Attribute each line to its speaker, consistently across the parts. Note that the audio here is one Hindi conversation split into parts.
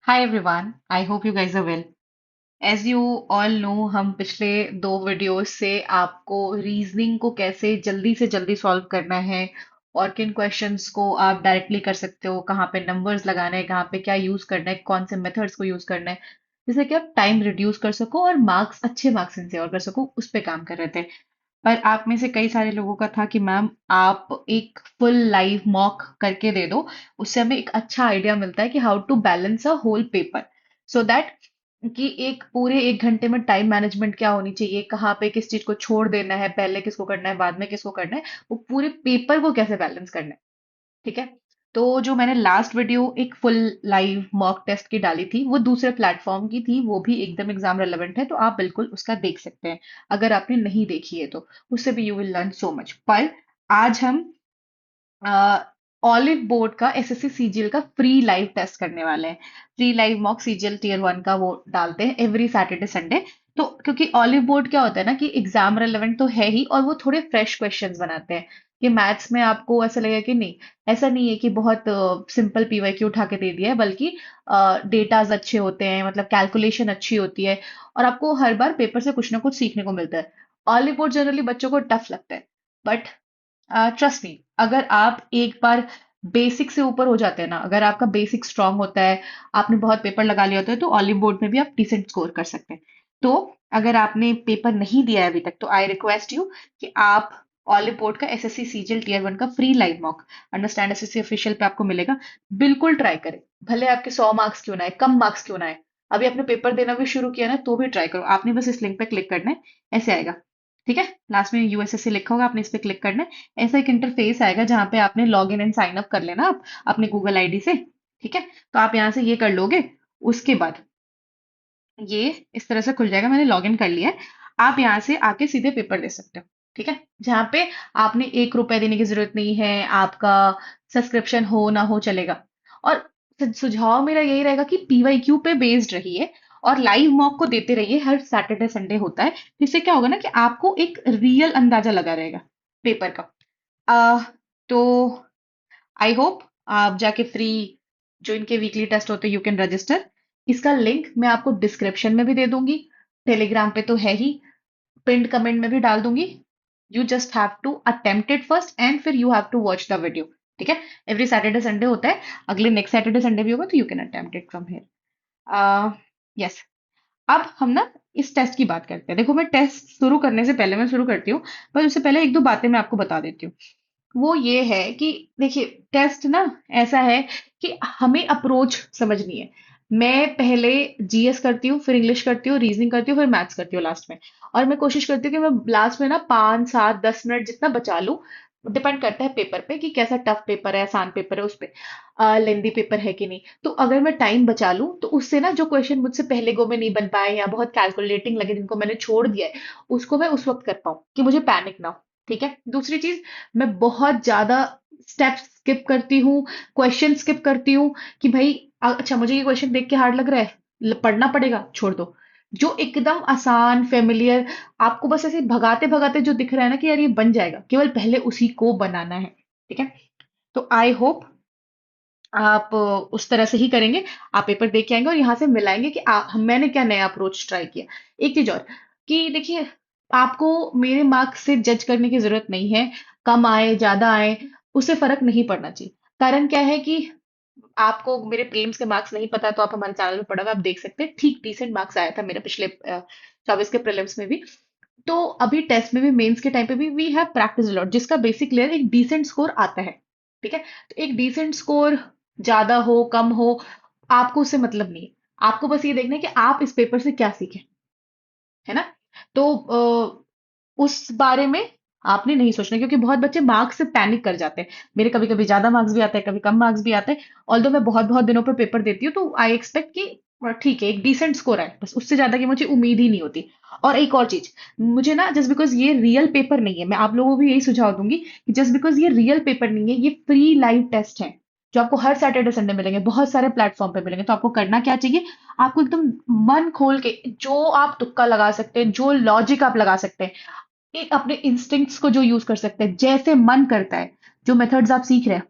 Speaker 1: Hi everyone, I hope you guys are well. As you all know, हम पिछले दो वीडियोस से आपको रीजनिंग को कैसे जल्दी से जल्दी सॉल्व करना है और किन क्वेश्चंस को आप डायरेक्टली कर सकते हो, कहाँ पे नंबर्स लगाना है, कहाँ पे क्या यूज करना है, कौन से मेथड्स को यूज करना है, जिससे कि आप टाइम रिड्यूस कर सको और मार्क्स अच्छे मार्क्स इनसे कर सको, उस पे काम कर रहे थे। पर आप में से कई सारे लोगों का था कि मैम आप एक फुल लाइव मॉक करके दे दो, उससे हमें एक अच्छा आइडिया मिलता है कि how to balance a whole paper, so that कि एक पूरे 1 घंटे में टाइम मैनेजमेंट क्या होनी चाहिए, कहाँ पे किस चीज को छोड़ देना है, पहले किसको करना है, बाद में किसको करना है, वो पूरे पेपर को कैसे बैलेंस करना है। ठीक है। तो जो मैंने लास्ट वीडियो एक फुल लाइव मॉक टेस्ट की डाली थी, वो दूसरे प्लेटफॉर्म की थी, वो भी एकदम एग्जाम रेलेवेंट है, तो आप बिल्कुल उसका देख सकते हैं। अगर आपने नहीं देखी है तो उससे भी you will learn so much. पर आज हम ऑलिव बोर्ड का एसएससी सीजीएल का फ्री लाइव टेस्ट करने वाले हैं। Free live mock CGL tier 1 का वो डालते हैं एवरी सैटरडे संडे। तो क्योंकि ऑलिव बोर्ड क्या होता है ना, कि एग्जाम रेलेवेंट तो है ही, और वो थोड़े फ्रेश क्वेश्चंस बनाते हैं कि मैथ्स में आपको ऐसा लगेगा कि नहीं, ऐसा नहीं है कि बहुत सिंपल पीवाईक्यू उठा के दे दिया है, बल्कि डेटाज अच्छे होते हैं, मतलब कैलकुलेशन अच्छी होती है, और आपको हर बार पेपर से कुछ ना कुछ सीखने को मिलता है। ऑलिव बोर्ड जनरली बच्चों को टफ लगता है, बट ट्रस्ट मी, अगर आप एक बार बेसिक से ऊपर हो जाते हैं ना, अगर आपका बेसिक स्ट्रांग होता है, आपने बहुत पेपर लगा लिया होता है, तो ऑलिव बोर्ड में भी आप डिसेंट स्कोर कर सकते हैं। तो अगर आपने पेपर नहीं दिया है अभी तक, तो आई रिक्वेस्ट यू कि आप ऑलिव बोर्ड का एसएससी सीजीएल टीयर 1 का free live mock understand SSC official पे आपको मिलेगा, बिल्कुल ट्राई करें। भले आपके 100 मार्क्स क्यों ना आए, कम मार्क्स क्यों ना आए, अभी आपने पेपर देना भी शुरू किया ना, तो भी ट्राई करो। आपने बस इस लिंक पे क्लिक करना है, ऐसे आएगा। ठीक है, लास्ट में यूएसएससी लिखा होगा, आपने इस पे क्लिक करना है। ऐसा एक इंटरफेस आएगा जहां पे आपने log in and sign up कर लेना आप अपने गूगल आईडी से। ठीक है, तो आप यहाँ से ये कर लोगे। उसके बाद ये इस तरह से खुल जाएगा, मैंने लॉग इन कर लिया है। आप यहाँ से आके सीधे पेपर दे सकते हो। ठीक है, जहाँ पे आपने 1 रुपए देने की जरूरत नहीं है, आपका सब्सक्रिप्शन हो ना हो चलेगा। और सुझाव मेरा यही रहेगा कि पीवाईक्यू पे बेस्ड रहिए और लाइव मॉक को देते रहिए, हर सैटरडे संडे होता है। इससे क्या होगा ना, कि आपको एक रियल अंदाजा लगा रहेगा पेपर का। आ, तो आई होप आप जाके फ्री जो इनके वीकली टेस्ट होते हैं, यू कैन रजिस्टर। इसका लिंक मैं आपको डिस्क्रिप्शन में भी दे दूंगी, टेलीग्राम पे तो है ही, पिंड कमेंट में भी डाल दूंगी। You just have to attempt it first and फिर you have to watch the video. ठीक है, एवरी सैटरडे संडे होता है, अगले नेक्स्ट सैटरडे संडे भी होगा, तो you can attempt it from here. Yes, अब हम ना इस टेस्ट की बात करते हैं। देखो, मैं टेस्ट शुरू करने से पहले मैं शुरू करती हूँ, पर उससे पहले एक दो बातें मैं आपको बता देती हूँ। वो ये है कि देखिए, टेस्ट ना ऐसा है कि हमें अप्रोच समझनी है। मैं पहले जीएस करती हूँ, फिर इंग्लिश करती हूँ, रीजनिंग करती हूँ, फिर मैथ्स करती हूँ लास्ट में। और मैं कोशिश करती हूँ कि मैं लास्ट में ना 5 7 10 मिनट जितना बचा लूँ। डिपेंड करता है पेपर पे कि कैसा टफ पेपर है, आसान पेपर है, उस पे लेंदी पेपर है कि नहीं। तो अगर मैं टाइम बचा लूँ, तो उससे ना जो क्वेश्चन मुझसे पहले गो में नहीं बन पाए या बहुत कैलकुलेटिंग लगे, जिनको मैंने छोड़ दिया है, उसको मैं उस वक्त कर पाऊँ, कि मुझे पैनिक ना हो। ठीक है, दूसरी चीज, मैं बहुत ज्यादा स्टेप्स स्किप करती हूँ, क्वेश्चन स्किप करती हूँ, कि भाई अच्छा मुझे ये क्वेश्चन देख के हार्ड लग रहा है, पढ़ना पड़ेगा, छोड़ दो। जो एकदम आसान फेमिलियर, आपको बस ऐसे भगाते भगाते जो दिख रहा है ना कि यार ये बन जाएगा, केवल पहले उसी को बनाना है। ठीक है, तो आई होप आप उस तरह से ही करेंगे। आप पेपर देख के आएंगे और यहाँ से मिलाएंगे कि मैंने क्या नया अप्रोच ट्राई किया। एक चीज और, कि देखिए, आपको मेरे मार्क्स से जज करने की जरूरत नहीं है। कम आए ज्यादा आए, उससे फर्क नहीं पड़ना चाहिए। कारण क्या है कि आपको मेरे प्रीलिम्स के मार्क्स नहीं पता, तो आप हमारे चैनल पे पढ़ा हुआ, आप देख सकते हैं, ठीक डिसेंट मार्क्स आया था मेरे पिछले 24 के प्रीलिम्स में भी। तो अभी टेस्ट में भी, मेंस के टाइम पे भी, वी हैव प्रैक्टिस लॉट, जिसका बेसिक लेयर एक डिसेंट स्कोर आता है। ठीक है, तो एक डिसेंट स्कोर ज्यादा हो कम हो, आपको उससे मतलब नहीं है। आपको बस ये देखना है कि आप इस पेपर से क्या सीखें, है ना। तो उस बारे में आपने नहीं सोचना, क्योंकि बहुत बच्चे मार्क्स से पैनिक कर जाते हैं। मेरे कभी कभी ज्यादा मार्क्स भी आते हैं, कभी कम मार्क्स भी आते हैं। ऑल्दो मैं बहुत बहुत दिनों पर पेपर देती हूँ, तो आई एक्सपेक्ट कि ठीक है, एक डिसेंट स्कोर आए, बस उससे ज्यादा की मुझे उम्मीद ही नहीं होती। और एक और चीज, मुझे ना, जस्ट बिकॉज ये रियल पेपर नहीं है, मैं आप लोगों को भी यही सुझाव दूंगी कि जस्ट बिकॉज ये रियल पेपर नहीं है, ये फ्री लाइव टेस्ट है, जो आपको हर सैटरडे संडे मिलेंगे, बहुत सारे प्लेटफॉर्म पे मिलेंगे। तो आपको करना क्या चाहिए, आपको एकदम मन खोल के, जो आप तुक्का लगा सकते हैं, जो लॉजिक आप लगा सकते हैं, एक अपने इंस्टिंक्ट्स को जो यूज कर सकते हैं, जैसे मन करता है, जो मेथड्स आप सीख रहे हैं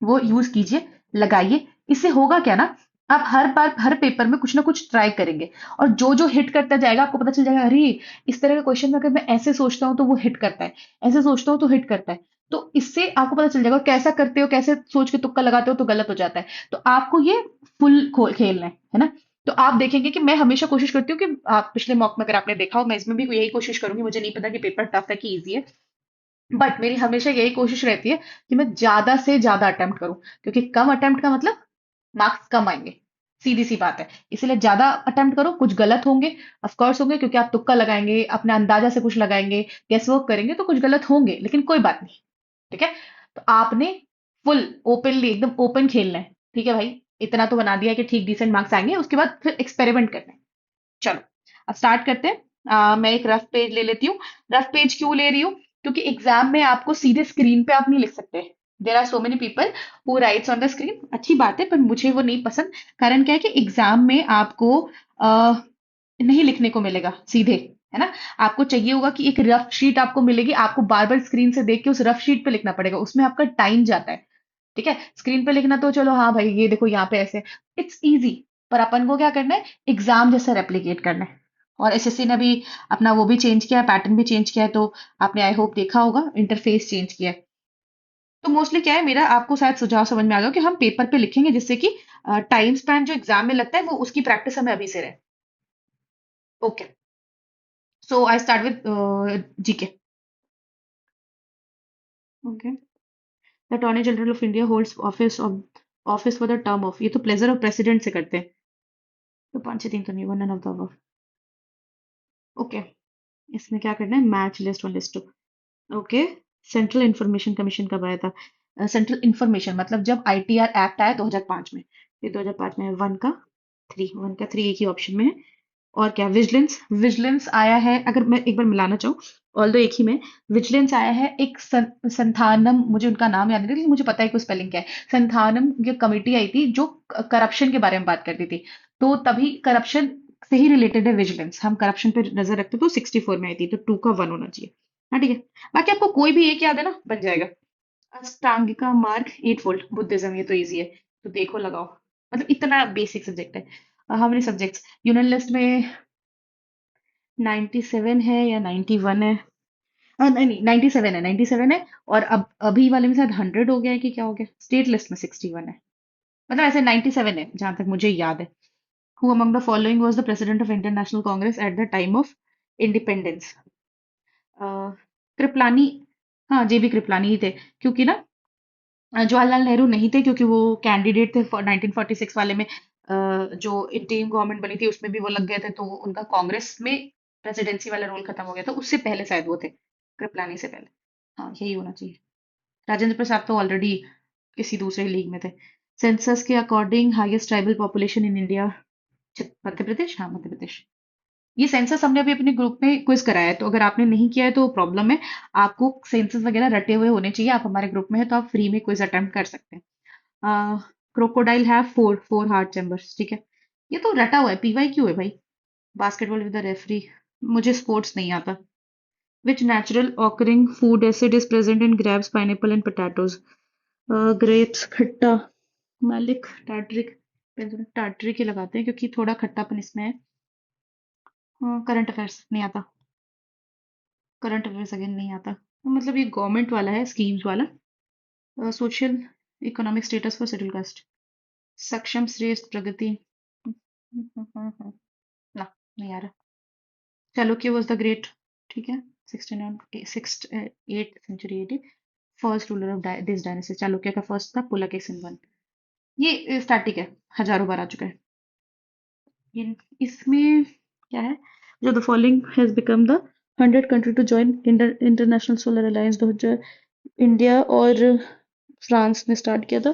Speaker 1: वो यूज कीजिए, लगाइए। इससे होगा क्या ना, आप हर बार हर पेपर में कुछ ना कुछ ट्राई करेंगे, और जो जो हिट करता जाएगा आपको पता चल जाएगा, अरे इस तरह का क्वेश्चन में अगर मैं ऐसे सोचता हूँ तो वो हिट करता है, ऐसे सोचता हूँ तो हिट करता है। तो इससे आपको पता चल जाएगा, और कैसा करते हो, कैसे सोच के तुक्का लगाते हो तो गलत हो जाता है। तो आपको ये फुल खेलना है ना। तो आप देखेंगे कि मैं हमेशा कोशिश करती हूँ कि आप पिछले मॉक में अगर आपने देखा हो, मैं इसमें भी यही कोशिश करूंगी। मुझे नहीं पता कि पेपर टफ है कि इजी है, बट मेरी हमेशा यही कोशिश रहती है कि मैं ज्यादा से ज्यादा अटेम्प्ट करूं, क्योंकि कम अटेम्प्ट का मतलब मार्क्स कम आएंगे, सीधी सी बात है। इसीलिए ज्यादा अटेम्प्ट करो, कुछ गलत होंगे, ऑफ कोर्स होंगे, क्योंकि आप तुक्का लगाएंगे, अपने अंदाजा से कुछ लगाएंगे, गेस वर्क करेंगे, तो कुछ गलत होंगे, लेकिन कोई बात नहीं। ठीक है। तो आपने फुल ओपनली एकदम ओपन खेलना है। ठीक है भाई, इतना तो बना दिया कि ठीक डिसेंट मार्क्स आएंगे, उसके बाद फिर एक्सपेरिमेंट करना है। चलो, अब स्टार्ट करते हैं। मैं एक रफ पेज ले लेती हूँ। रफ पेज क्यों ले रही हूँ? क्योंकि एग्जाम में आपको सीधे स्क्रीन पे आप नहीं लिख सकते। There are so many people who writes on the screen. अच्छी बात है, पर मुझे वो नहीं पसंद। कारण क्या है कि एग्जाम में आपको नहीं लिखने को मिलेगा सीधे, है ना। आपको चाहिए होगा कि एक रफ शीट आपको मिलेगी, आपको बार बार स्क्रीन से देख के उस रफ शीट पे लिखना पड़ेगा, उसमें आपका टाइम जाता है। ठीक है, स्क्रीन पे लिखना तो चलो, हाँ भाई ये देखो यहाँ पे ऐसे, इट्स इजी। पर अपन को क्या करना है, एग्जाम जैसा रेप्लिकेट करना है। और एसएससी ने भी अपना वो भी चेंज किया है, पैटर्न भी चेंज किया है, तो आपने आई होप देखा होगा, इंटरफेस चेंज किया है। तो मोस्टली क्या है, मेरा आपको शायद सुझाव समझ में आ गया कि हम पेपर पे लिखेंगे, जिससे कि टाइम स्पैन जो एग्जाम में लगता है वो उसकी प्रैक्टिस हमें अभी से रहे। Okay, so I start with GK. Okay. The attorney general of India holds office for the term of, ये तो प्लेजर ऑफ प्रेसिडेंट से करते हैं। तो पांच छह तीन तो नहीं, one none of the above. Okay, इसमें क्या करना है, match list one list two. Okay. Central information commission कब आया था? सेंट्रल इंफॉर्मेशन मतलब जब आईटीआर एक्ट आया 2005 में। ये 2005 में है। वन का थ्री एक ही ऑप्शन में है। और क्या, विजिलेंस, विजिलेंस आया है, अगर मैं एक बार मिलाना चाहूँ, ऑल दो एक ही में। विजिलेंस आया है एक संथानम, मुझे उनका नाम याद नहीं, लेकिन मुझे पता है कि स्पेलिंग क्या है। संथानम की कमिटी आई थी जो करप्शन के बारे में बात करती थी। तो तभी करप्शन से ही रिलेटेड है विजिलेंस, हम करप्शन पे नजर रखते, तो 64 में आई थी, तो टू का वन होना चाहिए। हाँ ठीक है। बाकी आपको कोई भी एक याद है ना, बन जाएगा। अष्टांगिका मार्ग एट फोल्ड बुद्धिज्म, ये तो इजी है। तो देखो लगाओ, मतलब इतना बेसिक सब्जेक्ट है। How many subjects union list में? 97 है या 91 है? नहीं नहीं, 97 है, 97 है। और अब अभी वाले में शायद 100 हो गया है कि क्या हो गया, स्टेट लिस्ट में 61 है। मतलब ऐसे 97 है जहां तक मुझे याद है। Who among the following was the president of Indian national Congress at the time of independence? Kripalani. हाँ, जेबी कृपलानी ही थे, क्योंकि ना जवाहरलाल नेहरू नहीं थे, क्योंकि वो कैंडिडेट थे 1946 वाले में। जो इंटीरिम गवर्नमेंट बनी थी उसमें भी वो लग गए थे, तो उनका कांग्रेस में प्रेसिडेंसी वाला रोल खत्म हो गया था, उससे पहले शायद वो थे, कृपलानी से पहले। हाँ, यही होना चाहिए। राजेंद्र प्रसाद तो ऑलरेडी किसी दूसरे लीग में थे। सेंसस के according highest tribal population in India? Madhya Pradesh, हाँ मध्य प्रदेश। ये सेंसस हमने अभी अपने ग्रुप में क्विज कराया है, तो अगर आपने नहीं किया है तो प्रॉब्लम है। आपको सेंसस वगैरह रटे हुए होने चाहिए, आप हमारे ग्रुप में है तो आप फ्री में क्विज अटेम्प्ट कर सकते हैं। Crocodile have four four heart chambers, ठीक है। ये तो रटा हुआ है, पीवाई क्यों है भाई। बास्केटबॉल विद द रेफरी, मुझे स्पोर्ट्स नहीं आता। विच natural occurring food acid is present in grapes pineapple and potatoes? Grapes खट्टा, मैलिक, टार्टरिक। टार्टरिक ही लगाते हैं क्योंकि थोड़ा खट्टापन इसमें है। करंट अफेयर्स नहीं आता, करंट अफेयर्स अगेन नहीं आता। तो मतलब ये गवर्नमेंट वाला है, स्कीम्स वाला। Social economic status for schedule caste, सक्षम श्रेष्ठ प्रगति। ना, नहीं आ रहा। चालुक्य वॉज द ग्रेट, ठीक है, 69 six 8th century AD, first ruler of this dynasty. Chalukya का फर्स्ट था पुलकेशिन वन। ये स्टैटिक है, हजारों बार आ चुका है। इसमें क्या है, जो the following has become the 100 country to join international solar alliance. 2000 India और फ्रांस ने स्टार्ट किया था।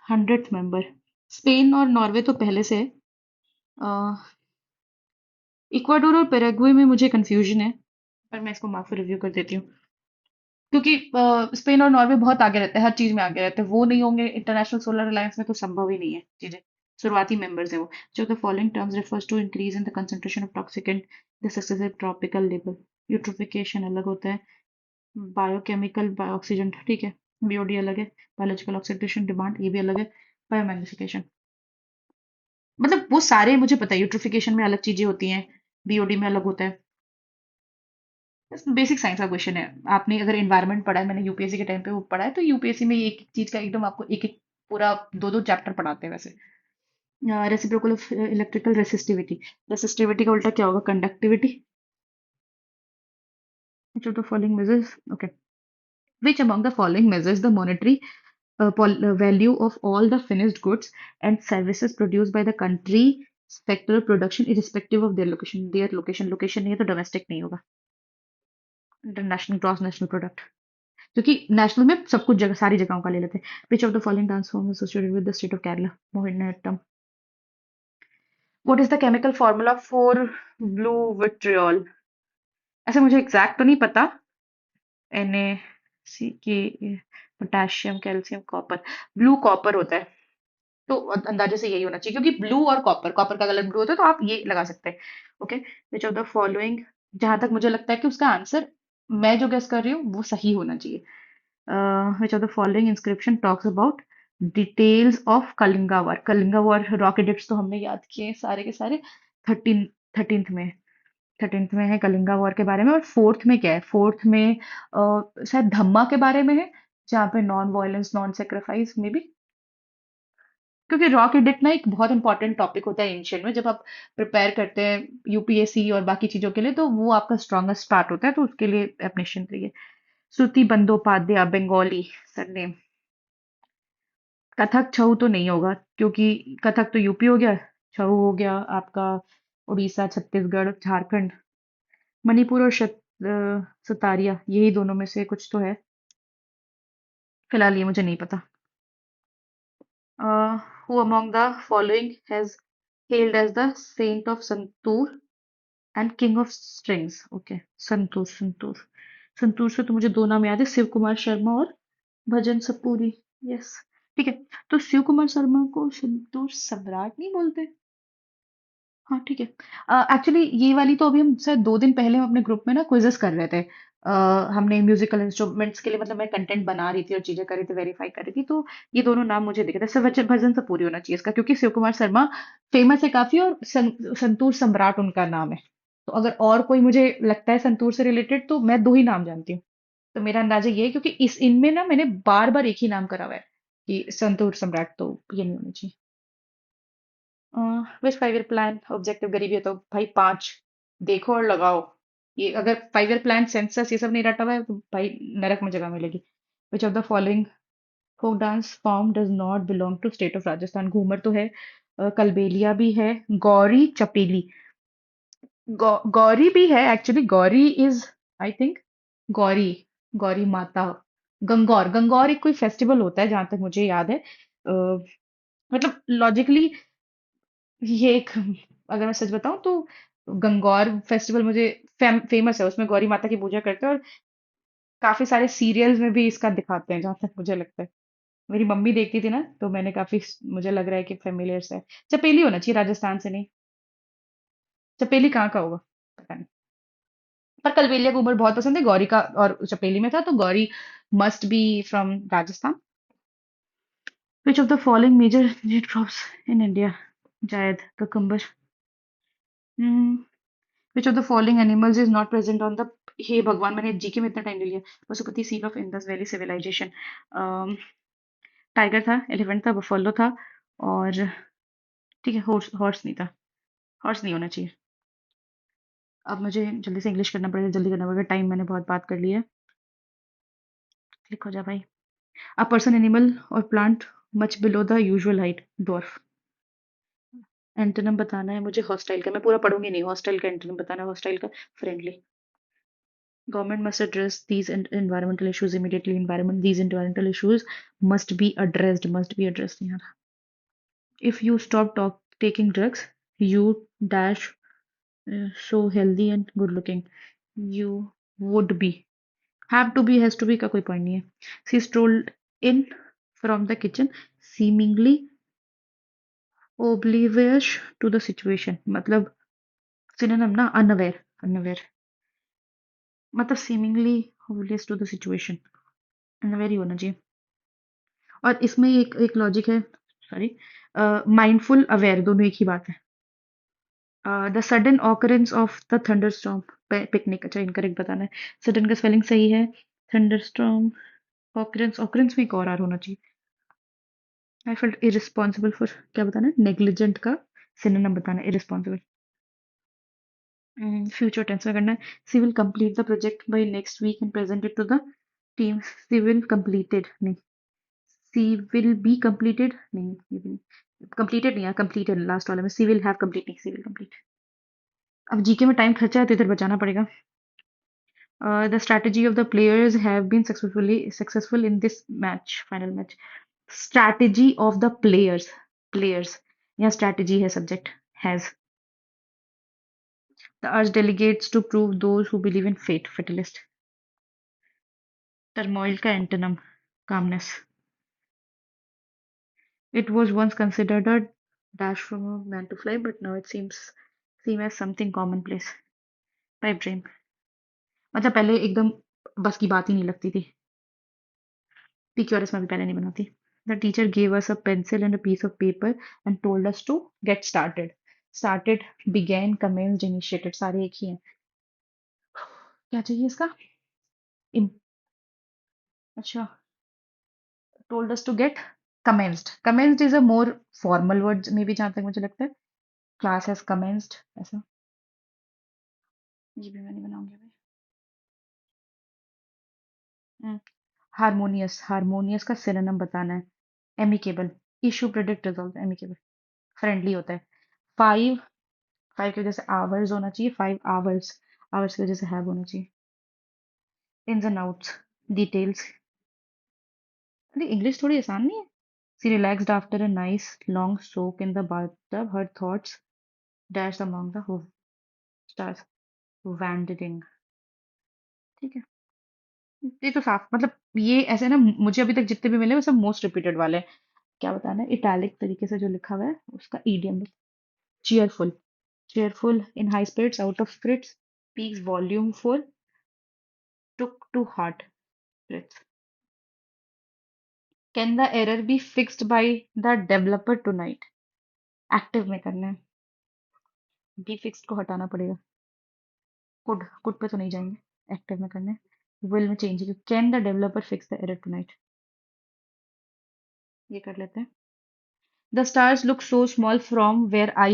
Speaker 1: 100th member. स्पेन और नॉर्वे तो पहले से है। इक्वाडोर और पेराग्वे में मुझे कंफ्यूजन है, पर मैं इसको मार्क रिव्यू कर देती हूँ। क्योंकि स्पेन और नॉर्वे बहुत आगे रहते हैं, हर चीज में आगे रहते हैं, वो नहीं होंगे इंटरनेशनल सोलर अलायंस में तो संभव ही नहीं है चीजें। शुरुआती मेंबर्स है वो। जो the following terms refers to increase in the concentration of toxic and the successive tropical level. Eutrophication अलग होता है, बायोकेमिकल ऑक्सीजन, ठीक है, बीओडी अलग है, बायोलॉजिकल ऑक्सीडेशन डिमांड ये भी अलग है, बायोमैग्निफिकेशन। मतलब वो सारे मुझे पता है, यूट्रिफिकेशन में अलग चीजें होती हैं, बीओडी में अलग होता है। बेसिक साइंस का क्वेश्चन है। आपने अगर एनवायरनमेंट पढ़ा है, मैंने यूपीएससी के टाइम पे वो पढ़ा है, तो यूपीएससी में ये एक चीज का एकदम आपको एक एक पूरा दो दो चैप्टर पढ़ाते हैं वैसे। रेसिप्रोकल इलेक्ट्रिकल रेसिस्टिविटी, रेसिस्टिविटी का उल्टा क्या होगा? Conductivity. Which of the following measures? Okay. Which among the following measures the monetary value of all the finished goods and services produced by the country sector production irrespective of their location? Their location, location नहीं है तो domestic नहीं होगा। इंटरनेशनल ग्रॉस नेशनल प्रोडक्ट, क्योंकि नेशनल में सब कुछ जगह सारी जगहों का ले लेते हैं। विच of the following dance form associated with the state of Kerala? Mohiniyattam. What is the chemical formula for blue vitriol? ऐसे मुझे एग्जैक्ट तो नहीं पता। Na potassium calcium copper, blue copper होता है, तो अंदाजे से यही होना चाहिए, क्योंकि ब्लू और कॉपर, कॉपर का कलर ब्लू होता है, तो आप ये लगा सकते हैं। Okay, which of the following, जहां तक मुझे लगता है कि उसका आंसर मैं जो गेस कर रही हूँ वो सही होना चाहिए। Which of the following inscription talks about details of Kalinga War? Kalinga War rock addicts तो हमने याद किए हैं सारे के सारे। 13th में, 13th में है कलिंगा वॉर के बारे में। और फोर्थ में क्या है? फोर्थ में शायद धम्मा के बारे में है, जहाँ पे नॉन वायलेंस नॉन सेक्रीफाइस में भी। क्योंकि रॉक एडिक्ट ना एक बहुत इंपॉर्टेंट टॉपिक होता है एंशियंट में, जब आप प्रिपेयर करते हैं यूपीएससी और बाकी चीजों के लिए, तो वो आपका स्ट्रॉन्गेस्ट पार्ट होता है, तो उसके लिए आप निश्चिंत रहिए। श्रुति बंदोपाध्याय, बंगाली सरनेम। कथक छऊ तो नहीं होगा, क्योंकि कथक तो यूपी हो गया, छऊ हो गया आपका उड़ीसा छत्तीसगढ़ झारखंड। मणिपुर और सतारिया, यही दोनों में से कुछ तो है। फिलहाल ये मुझे नहीं पता। Who among the following has hailed as the saint of santoor and king of strings? Okay, santoor santoor. Santoor से तो मुझे दो नाम याद है, शिव कुमार शर्मा और भजन सपूरी। यस, ठीक है। तो शिव कुमार शर्मा को संतूर सम्राट नहीं बोलते? हाँ, ठीक है। एक्चुअली ये वाली तो अभी हम शायद 2 दिन पहले हम अपने ग्रुप में ना क्विजेस कर रहे थे। हमने म्यूजिकल इंस्ट्रूमेंट्स के लिए, मतलब मैं कंटेंट बना रही थी और चीजें कर रही थी, वेरीफाई कर रही थी, तो ये दोनों नाम मुझे दिखे थे। सब भजन से पूरी होना चाहिए इसका, क्योंकि शिव कुमार शर्मा फेमस है काफी, और संतूर सम्राट उनका नाम है। तो अगर और कोई मुझे लगता है संतूर से रिलेटेड, तो मैं 2 ही नाम जानती हूँ। तो मेरा अंदाजा ये है, क्योंकि इस इनमें ना मैंने बार बार एक ही नाम करा हुआ है कि संतूर सम्राट, तो ये नहीं होना चाहिए। विच 5 ईयर प्लान ऑब्जेक्टिव गरीबी है, तो भाई 5, देखो और लगाओ। ये अगर 5 ईयर प्लान सेंसस ये सब नहीं रटा हुआ है, तो भाई नरक में जगह मिलेगी। Which of the following folk dance form does not belong to state of Rajasthan? Ghoomar तो है, कलबेलिया भी है, गौरी चपेली। गौरी भी है actually, Gauri is, I think, Gauri, Gauri माता। गंगौर, गंगौर एक कोई फेस्टिवल होता है जहां तक मुझे याद है। मतलब लॉजिकली ये एक, अगर मैं सच बताऊं तो गंगौर फेस्टिवल मुझे फेमस है, उसमें गौरी माता की पूजा करते हैं, और काफी सारे सीरियल्स में भी इसका दिखाते हैं, जहां तक मुझे लगता है। मेरी मम्मी देखती थी ना, तो मैंने काफी, मुझे लग रहा है कि फेमिलियर है। चपेली होना चाहिए, राजस्थान से नहीं। चपेली कहाँ का होगा? पता नहीं। पर कलबेलिया घूमर बहुत पसंद है, गौरी का और चपेली में था, तो Gauri must be from Rajasthan. Which of the following major crops in India? Zaid, cucumber. Which of the following animals is not present on the, हे भगवान, मैंने जीके में इतना टाइम ले लिया। Pashupati, seal of Indus valley civilization. Tiger था, एलिफेंट था, बफेलो था, और ठीक है, हॉर्स, हॉर्स नहीं था। हॉर्स नहीं होना चाहिए। अब मुझे जल्दी से इंग्लिश करना पड़ेगा, जल्दी करना पड़ेगा, टाइम मैंने बहुत बात कर ली है। क्लिक हो जा भाई। अ पर्सन, एनिमल और plant much below the usual height, dwarf. Antonym बताना है मुझे हॉस्टाइल का, मैं पूरा पढ़ूंगी नहीं, हॉस्टाइल का एंटोनिम बताना है, हॉस्टाइल का friendly. Government must address these environmental issues immediately. Environment, these environmental issues must be addressed. Must be addressed. यार. If you stop taking drugs, you dash so healthy and good looking. You would be. Have to be, has to be का कोई point नहीं है. She strolled in from the kitchen, seemingly oblivious to the situation. मतलब synonym ना, unaware, unaware. मतलब seemingly oblivious to the situation. unaware ही होना चाहिए। और इसमें एक एक लॉजिक है, सॉरी, माइंडफुल अवेयर दोनों एक ही बात है। The sudden occurrence of the thunderstorm, picnic, अच्छा इनकरेक्ट बताना है। सडन का स्पेलिंग सही है। थंडरस्टॉर्म, ऑकरेंस, ऑकरेंस में एक और आर होना चाहिए। आई फेल्ट इरिस्पॉन्सिबल फॉर, क्या बताना है, नेग्लिजेंट का सिनोनिम बताना है, इरिस्पॉन्सिबल। फ्यूचर टेंस में करना है। She will complete the project by next week and present it to the team. She will completed नहीं, सी विल बी कंप्लीटेड नहीं, कंप्लीटेड नहीं है, कंप्लीटेड लास्ट वाले में, सी विल हैव कंप्लीट नहीं, सी विल कंप्लीट। अब जीके में टाइम खर्चा है तो इधर बचाना पड़ेगा। The strategy of the players have been successful in this match, final match. Strategy of the players. Yeah, strategy है subject, has. The urge delegates to prove those who believe in fate, fatalist. Turmoil का antonym, calmness. It was once considered a dash from a man to fly, but now it seem as something commonplace. Pipe dream. मतलब पहले एकदम बस की बात ही नहीं लगती थी। PQRS में भी पहले नहीं बनाती। The teacher gave us a pencil and a piece of paper and told us to get started. Started, began, commenced, initiated, सारे एक ही हैं। क्या चाहिए इसका? Im- अच्छा, told us to get commenced. Commenced is a more formal word, maybe जहाँ तक मुझे लगता है। Class has commenced, ऐसा। ये भी मैं नहीं बनाऊंगी अभी। हारमोनियस, हारमोनियस का सिनोनिम बताना है। Amicable, issue, predict, resolve, amicable, friendly होता है। फाइव, फाइव की वजह से आवर्स होना चाहिए, 5 hours, आवर्स की वजह से हैव होना चाहिए। Ins and outs, details. अरे इंग्लिश थोड़ी आसान नहीं है। She relaxed after a nice long soak in the bathtub, her thoughts dash among the stars, wandering. ठीक है, ये तो साफ, मतलब ये ऐसे ना, मुझे अभी तक जितने भी मिले वो सब मोस्ट रिपीटेड वाले हैं। क्या बताना है, इटैलिक तरीके से जो लिखा हुआ है उसका idiom. Cheerful, cheerful, in high spirits, out of spirits, speaks volume for, took to heart, spirits. Can the error be fixed by the developer tonight? Active में करना है, be fixed को हटाना पड़ेगा। could पे तो नहीं जाएंगे, active में करना है। will में change है, can the developer fix the error tonight? ये कर लेते हैं। The stars look so small from where I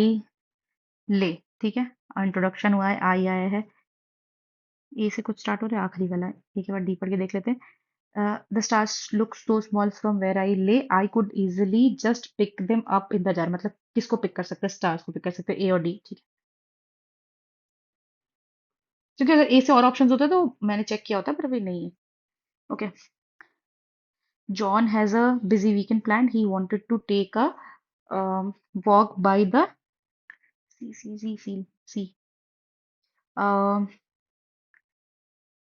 Speaker 1: lay, ठीक है, इंट्रोडक्शन हुआ है, आई आया है, ए से कुछ स्टार्ट हो रहा है, आखिरी वाला है, एक बार डी पढ़ के देख लेते हैं। The stars look so small from where I lay. I could easily just pick them up in the jar. मतलब किसको पिक कर सकते हैं? स्टार्स को पिक कर सकते हैं, ए और डी, ठीक है। क्योंकि अगर ए से और ऑप्शंस होते तो मैंने चेक किया होता, पर अभी नहीं है। Okay, John has a busy weekend planned. He wanted to take a walk by the sea. Um,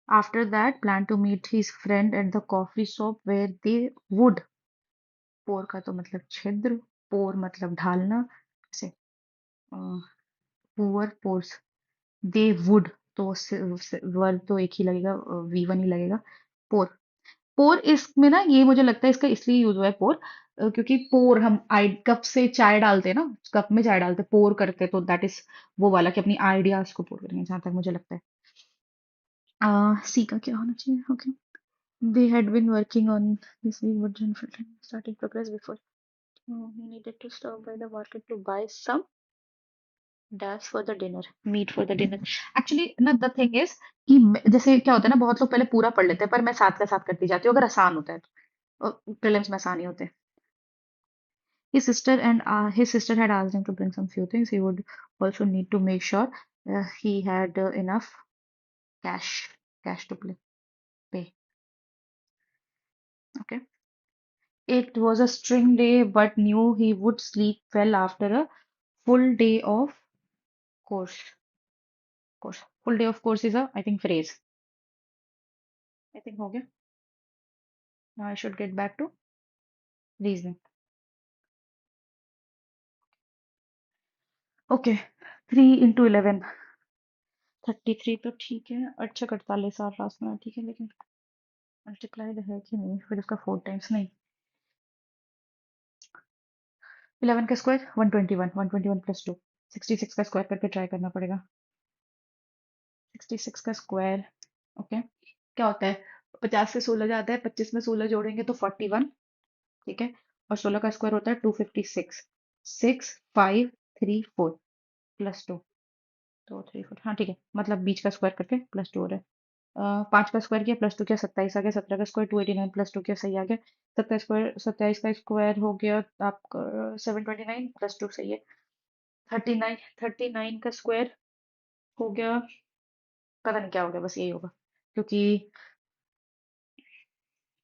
Speaker 1: After that, planned to meet his friend at the coffee shop where they would. pour का तो मतलब छिद्र, pour मतलब ढालना, ऐसे। पुअर पोर्स, दे वुड, तो वर्ब तो एक ही लगेगा, V1 ही लगेगा। पोर, पोर इसमें ना, ये मुझे लगता है इसका इसलिए यूज हुआ है पोर, क्योंकि पोर हम आई कप से चाय डालते हैं ना, कप में चाय डालते पोर करते हैं, तो दैट इज वो वाला कि अपनी आइडियाज को पोर करेंगे, जहां तक मुझे लगता है। सी का क्या होना चाहिए? Okay, they had been working on this week but starting progress before he needed to stop by the market to buy some dash for the dinner, meat for the dinner. Actually ना the thing is कि जैसे क्या होता है ना, बहुत लोग पहले पूरा पढ़ लेते हैं, पर मैं साथ का साथ करती जाती हूँ अगर आसान होता है तो। प्रीलिम्स में आसान ही होते हैं। His sister had asked him to bring some few things. He would also need to make sure he had enough cash to pay. Okay. It was a string day, but knew he would sleep well after a full day of course. Course. Full day of course is a, I think, phrase. I think हो गया. Now I should get back to reasoning. Okay, 3 into 11, 33 तो ठीक है। अच्छा, 48 और लास्ट में ठीक है, लेकिन मल्टीप्लाइड है कि नहीं, फिर उसका 4 times नहीं। 11 का स्क्वायर 121, 121 प्लस 2, 66 का स्क्वायर करके ट्राई करना पड़ेगा। 66 का स्क्वायर, ओके, क्या होता है? 50 से 16 जाता है, 25 में 16 जोड़ेंगे तो 41, ठीक है। और 16 का स्क्वायर होता है 256, 6534 प्लस 2, 234, हाँ ठीक है, मतलब बीच का स्क्वायर करके प्लस 2 हो रहा है। 5 का स्क्वायर किया प्लस 2 किया 27 आ गया, 17 का स्क्वायर 289 प्लस 2 किया सही आ गया। 27 का स्क्वायर हो गया आपका 729 प्लस 2 सही है। 39, 39 का स्क्वायर हो गया, पता नहीं क्या हो गया, बस यही होगा। क्योंकि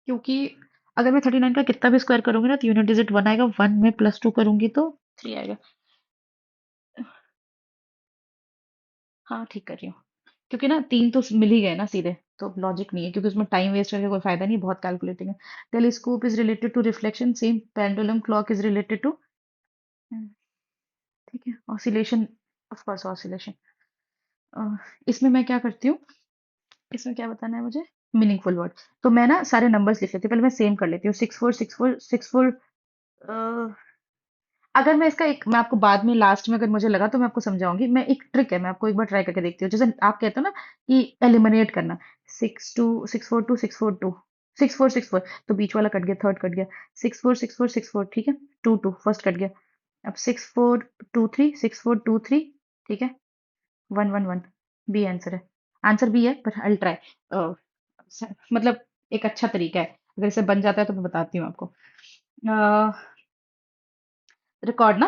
Speaker 1: क्योंकि अगर मैं 39 का कितना भी स्क्वायर करूंगी ना तो यूनिट डिजिट 1 आएगा, 1 में प्लस 2 करूंगी तो 3 आएगा। हाँ ठीक कर रही हूँ, क्योंकि ना 3 तो मिल ही गए ना सीधे, तो लॉजिक नहीं है, क्योंकि उसमें टाइम वेस्ट करके कोई फायदा नहीं, बहुत कैलकुलेटिंग है। Telescope is related to reflection, same pendulum clock is related to, ठीक है, ऑसिलेशन, ऑफ कोर्स ऑसिलेशन। इसमें मैं क्या करती हूँ, इसमें क्या बताना है मुझे, मीनिंगफुल वर्ड। तो मैं ना सारे नंबर्स लिख लेती हूँ, पहले मैं सेम कर लेती हूँ, 646464। अगर मैं इसका एक, मैं आपको बाद में लास्ट में अगर मुझे लगा तो मैं आपको समझाऊंगी, मैं एक ट्रिक है, मैं आपको एक बार ट्राई करके देखती हूँ, जैसे आप कहते हो ना कि एलिमिनेट करना, 62642 642 646 4 तो बीच वाला कट गया, थर्ड कट गया, 646464, ठीक है, 22 फर्स्ट कट गया, अब 6423 ठीक है, 111 बी आंसर है, आंसर बी है, पर आई ट्राई, मतलब एक अच्छा तरीका है, अगर इसे बन जाता है तो मैं बताती हूँ आपको। रिकॉर्ड ना,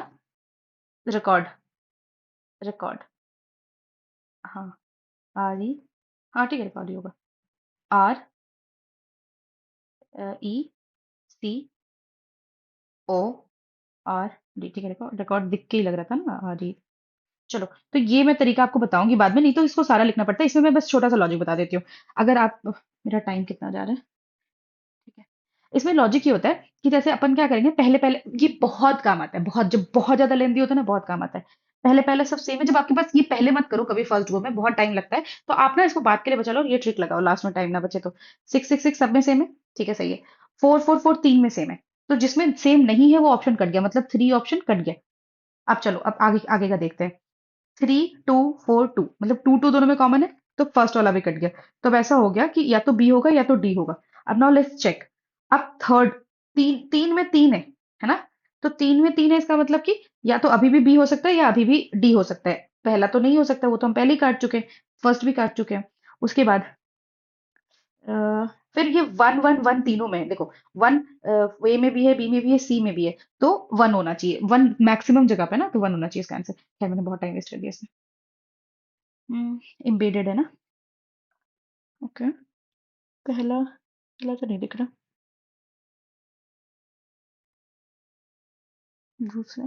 Speaker 1: रिकॉर्ड, रिकॉर्ड, हाँ, आर ई, हाँ ठीक है, रिकॉर्ड ही होगा, आर ई सी ओ आर डी, ठीक है, रिकॉर्ड, रिकॉर्ड दिख के ही लग रहा था ना, आर ई। चलो, तो ये मैं तरीका आपको बताऊंगी बाद में, नहीं तो इसको सारा लिखना पड़ता है, इसमें मैं बस छोटा सा लॉजिक बता देती हूँ। अगर आप, मेरा टाइम कितना जा रहा है, ठीक है, इसमें लॉजिक ये होता है कि जैसे अपन क्या करेंगे, पहले पहले ये बहुत काम आता है, बहुत, जब बहुत ज्यादा लेंदी होता है ना बहुत काम आता है। पहले पहले सब सेम है, जब आपके पास ये, पहले मत करो कभी फर्स्ट गो में, बहुत टाइम लगता है, तो आप ना इसको बात के लिए बचा लो और ये ट्रिक लगाओ, लास्ट में टाइम ना बचे तो। 666 सब में सेम है, ठीक है सही है। 444 तीन में सेम है, तो जिसमें सेम नहीं है वो ऑप्शन कट गया, मतलब 3 ऑप्शन कट गया। अब चलो, अब आगे आगे का देखते हैं। 3242, मतलब 22 दोनों में कॉमन है, तो फर्स्ट वाला भी कट गया। तो अब ऐसा हो गया कि या तो बी होगा या तो डी होगा। अब नाउ लेट्स चेक। अब थर्ड, तीन तीन में तीन है ना? तो तीन में तीन है, इसका मतलब कि या तो अभी भी बी हो सकता है या अभी भी डी हो सकता है। पहला तो नहीं हो सकता, वो तो हम पहले ही काट चुके हैं, फर्स्ट भी काट चुके हैं। उसके बाद अ, फिर ये वन वन वन तीनों में देखो, वन ए में भी है, बी में भी है, सी में भी है, तो वन होना चाहिए, वन मैक्सिमम जगह पे ना, तो वन होना चाहिए इसका आंसर। खैर मैंने बहुत टाइम वेस्ट कर दिया इसमें। एम्बेडेड है ना, ओके। पहला पहला तो नहीं दिख रहा, दूसरा,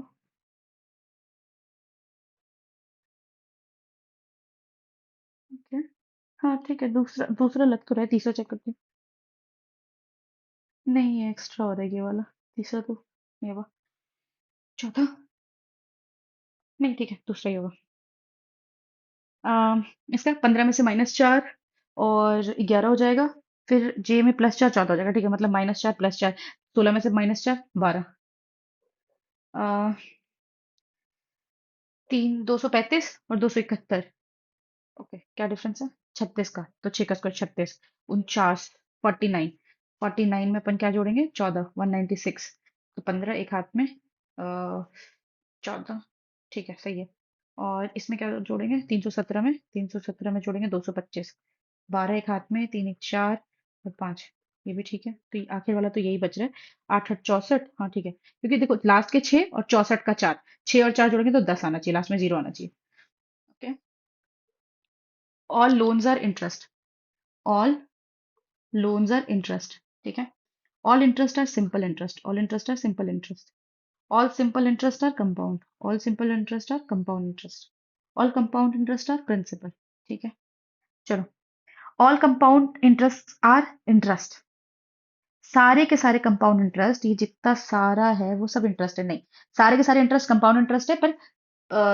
Speaker 1: ओके, हाँ ठीक है, दूसरा दूसरा लग तो रहा है, तीसरा चेक करती हूँ, नहीं ये एक्स्ट्रा हो रहा है ये वाला, तीसरा तो ये हुआ, चौथा, नहीं ठीक है, दूसरा ही होगा। इसका 15 में से -4 और 11 हो जाएगा, फिर जे में +4 14 हो जाएगा, ठीक है, मतलब -4 +4, 16 में से -4 12, 3 235 और 271, ओके, क्या डिफरेंस है? 36 का, तो 6 का स्क्वायर 36, 49, 49, 49 में अपन क्या जोड़ेंगे, 14, 196, तो 15 एक हाथ में, 14, ठीक है सही है। और इसमें क्या जोड़ेंगे, 317 में, 317 में जोड़ेंगे 225, 12 एक हाथ में, 3 एक 4 और 5, ये भी ठीक है, तो आखिर वाला तो यही बच रहा है। 8 8 64, हाँ ठीक है, क्योंकि देखो लास्ट के 6 और 64 का 4, 6 और 4 जोड़ेंगे तो 10 आना चाहिए, लास्ट में 0 आना चाहिए, okay. All loans are interest, all loans are interest, ठीक है। All interest are simple interest, all interest are simple interest, all simple interest are compound, all simple interest are compound interest, all compound interest are principal, ठीक है। चलो, all compound interests are interest, सारे के सारे कंपाउंड इंटरेस्ट, ये जितना सारा है वो सब इंटरेस्ट है, नहीं, सारे के सारे इंटरेस्ट कंपाउंड इंटरेस्ट है, पर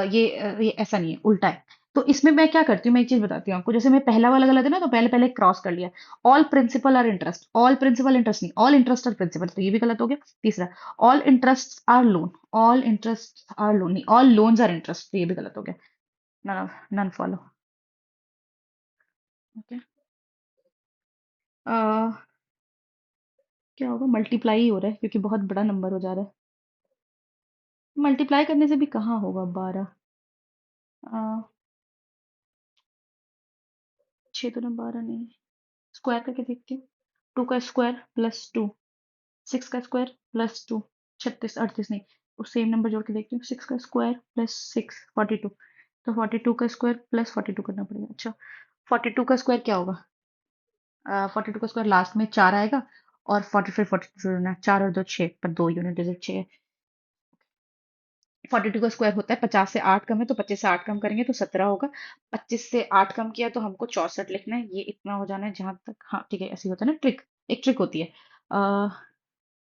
Speaker 1: ये ऐसा नहीं है, उल्टा है। तो इसमें मैं क्या करती हूँ, मैं एक चीज बताती हूँ आपको। जैसे मैं पहला वाला गलत है ना, तो पहले पहले क्रॉस कर लिया। All principal are interest, all principal interest नहीं, ऑल इंटरेस्ट आर प्रिंसिपल, तो ये भी गलत हो गया। तीसरा, all interest are loan, all interest are loan नहीं, ऑल लोन्स आर इंटरेस्ट, तो ये भी गलत हो गया। None none follow. ओके। क्या होगा, मल्टीप्लाई ही हो रहा है क्योंकि बहुत बड़ा नंबर हो जा रहा है। मल्टीप्लाई करने से भी कहाँ होगा 12। छः तो ना 12 नहीं। स्क्वायर करके देखती हूँ। 2 का स्क्वायर प्लस 2, 6 का स्क्वायर प्लस 2, 36 38 नहीं। उस सेम नंबर जोड़ के देखती हूँ। 6 का स्क्वायर प्लस 6 42, तो 42 का स्क्वायर प्लस 42 करना पड़ेगा। अच्छा, 42 का स्क्वायर क्या होगा? 42 का स्क्वायर लास्ट में 4 आएगा, और 40 फिर 42 जोड़ना है। 4 और 2 6, पर 2 यूनिट डिजिट 6 है। 42 का स्क्वायर होता है 50 से 8 कम है, तो 25 से 8 कम करेंगे तो 17 होगा। 25 से 8 कम किया तो हमको 64 लिखना है। ये इतना हो जाना है जहां तक। हाँ ठीक है, ऐसे ही होता है ना ट्रिक। एक ट्रिक होती है।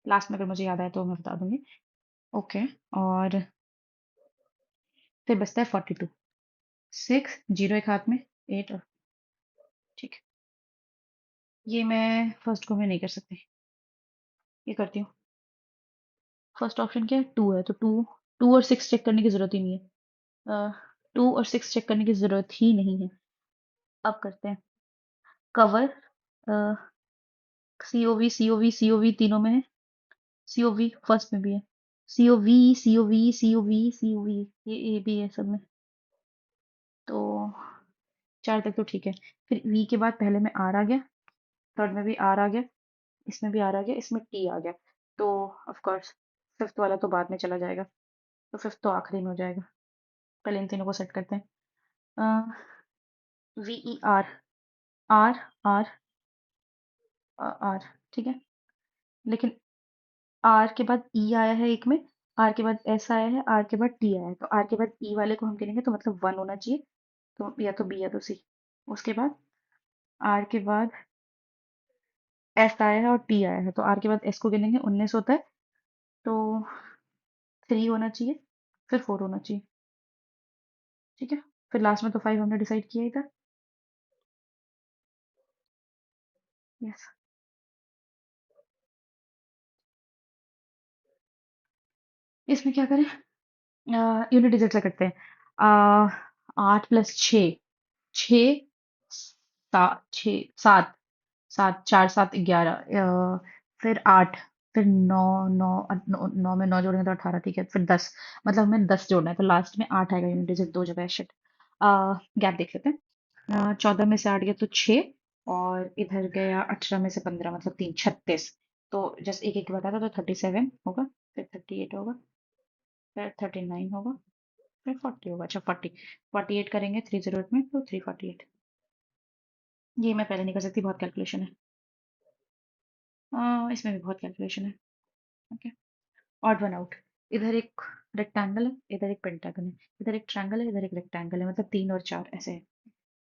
Speaker 1: लास्ट में अगर मुझे याद आए तो मैं बता दूंगी। ओके। और फिर बचता है 42। 6 जीरो एक हाथ में, 8 और ठीक है। ये मैं फर्स्ट को मैं नहीं कर सकती। ये करती हूँ। फर्स्ट ऑप्शन क्या है? 2 है, तो 2। 2 और 6 चेक करने की जरूरत ही नहीं है। 2 और 6 चेक करने की जरूरत ही नहीं है। अब करते हैं। कवर। सीओवी सीओवी सीओवी तीनों में है। सीओवी फर्स्ट में भी है। सीओवी सीओवी सीओवी सीओवी, ये ए भी है सब में। तो 4 तक तो ठीक है। फिर वी के बाद पहले में आर आ गया, थर्ड में भी आर आ गया, इसमें भी आर आ गया, इसमें टी आ गया। तो ऑफ कोर्स फिफ्थ वाला तो बाद में चला जाएगा, तो फिफ्थ तो आखिरी में हो जाएगा। पहले इन तीनों को सेट करते हैं। V E R, R R R, ठीक है। लेकिन आर के बाद ई आया है एक में, आर के बाद एस आया है, आर के बाद टी आया है, तो आर के बाद ई वाले को हम गिनेंगे तो मतलब 1 होना चाहिए। तो या तो बी या तो सी। उसके बाद आर के बाद एस आया है और टी आया है, तो आर के बाद एस को गिनेंगे, 19 होता है। तो 3 होना चाहिए, फिर 4 होना चाहिए। ठीक है। फिर लास्ट में तो 5 हमने डिसाइड किया ही था। यस। इसमें क्या करें? यूनिट डिजिट से करते हैं। 8 प्लस 6, 6 7, 7 4 7 11, फिर 8, फिर 9 9 9 में 9 जोड़ेंगे तो 18, ठीक है। फिर 10, मतलब हमें 10 जोड़ना है, तो लास्ट में 8 आएगा। यूनिट डिजिट दो जगह है, शिट। गैप देख लेते हैं। 14 में से 8 गया तो 6, और इधर गया 18 में से 15, मतलब 3, 36। तो जस्ट एक एक बताता, तो 37 होगा, फिर 38 होगा, फिर 39 होगा, फिर 40 होगा। अच्छा, 48 करेंगे 30 में, तो 348। ये मैं पहले नहीं कर सकती, बहुत कैलकुलेशन है। इसमें भी बहुत कैलकुलेशन है। ओके। Odd one out. इधर एक रेक्टेंगल है, इधर एक पेंटागन है, इधर एक ट्रायंगल है, इधर एक रेक्टेंगल है, मतलब 3 और 4 ऐसे है।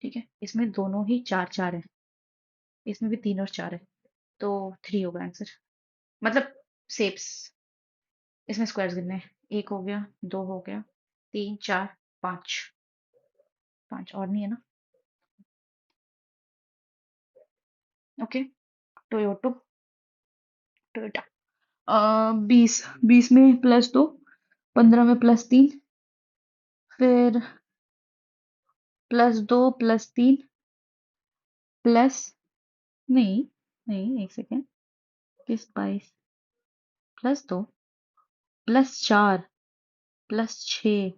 Speaker 1: ठीक है। इसमें दोनों ही 4 4 है, इसमें भी 3 और 4 है, तो 3 होगा आंसर। मतलब सेप्स। इसमें स्क्वायर्स गिनने हैं। एक हो गया, दो हो गया, तीन, चार, पाँच। पाँच और नहीं है ना? ओके। Toyota, Toyota. 20, 20 में +2, 15 में +3, फिर +2 +3 प्लस, नहीं, नहीं, एक सेकेंड। किस 22 +2 +4 +6,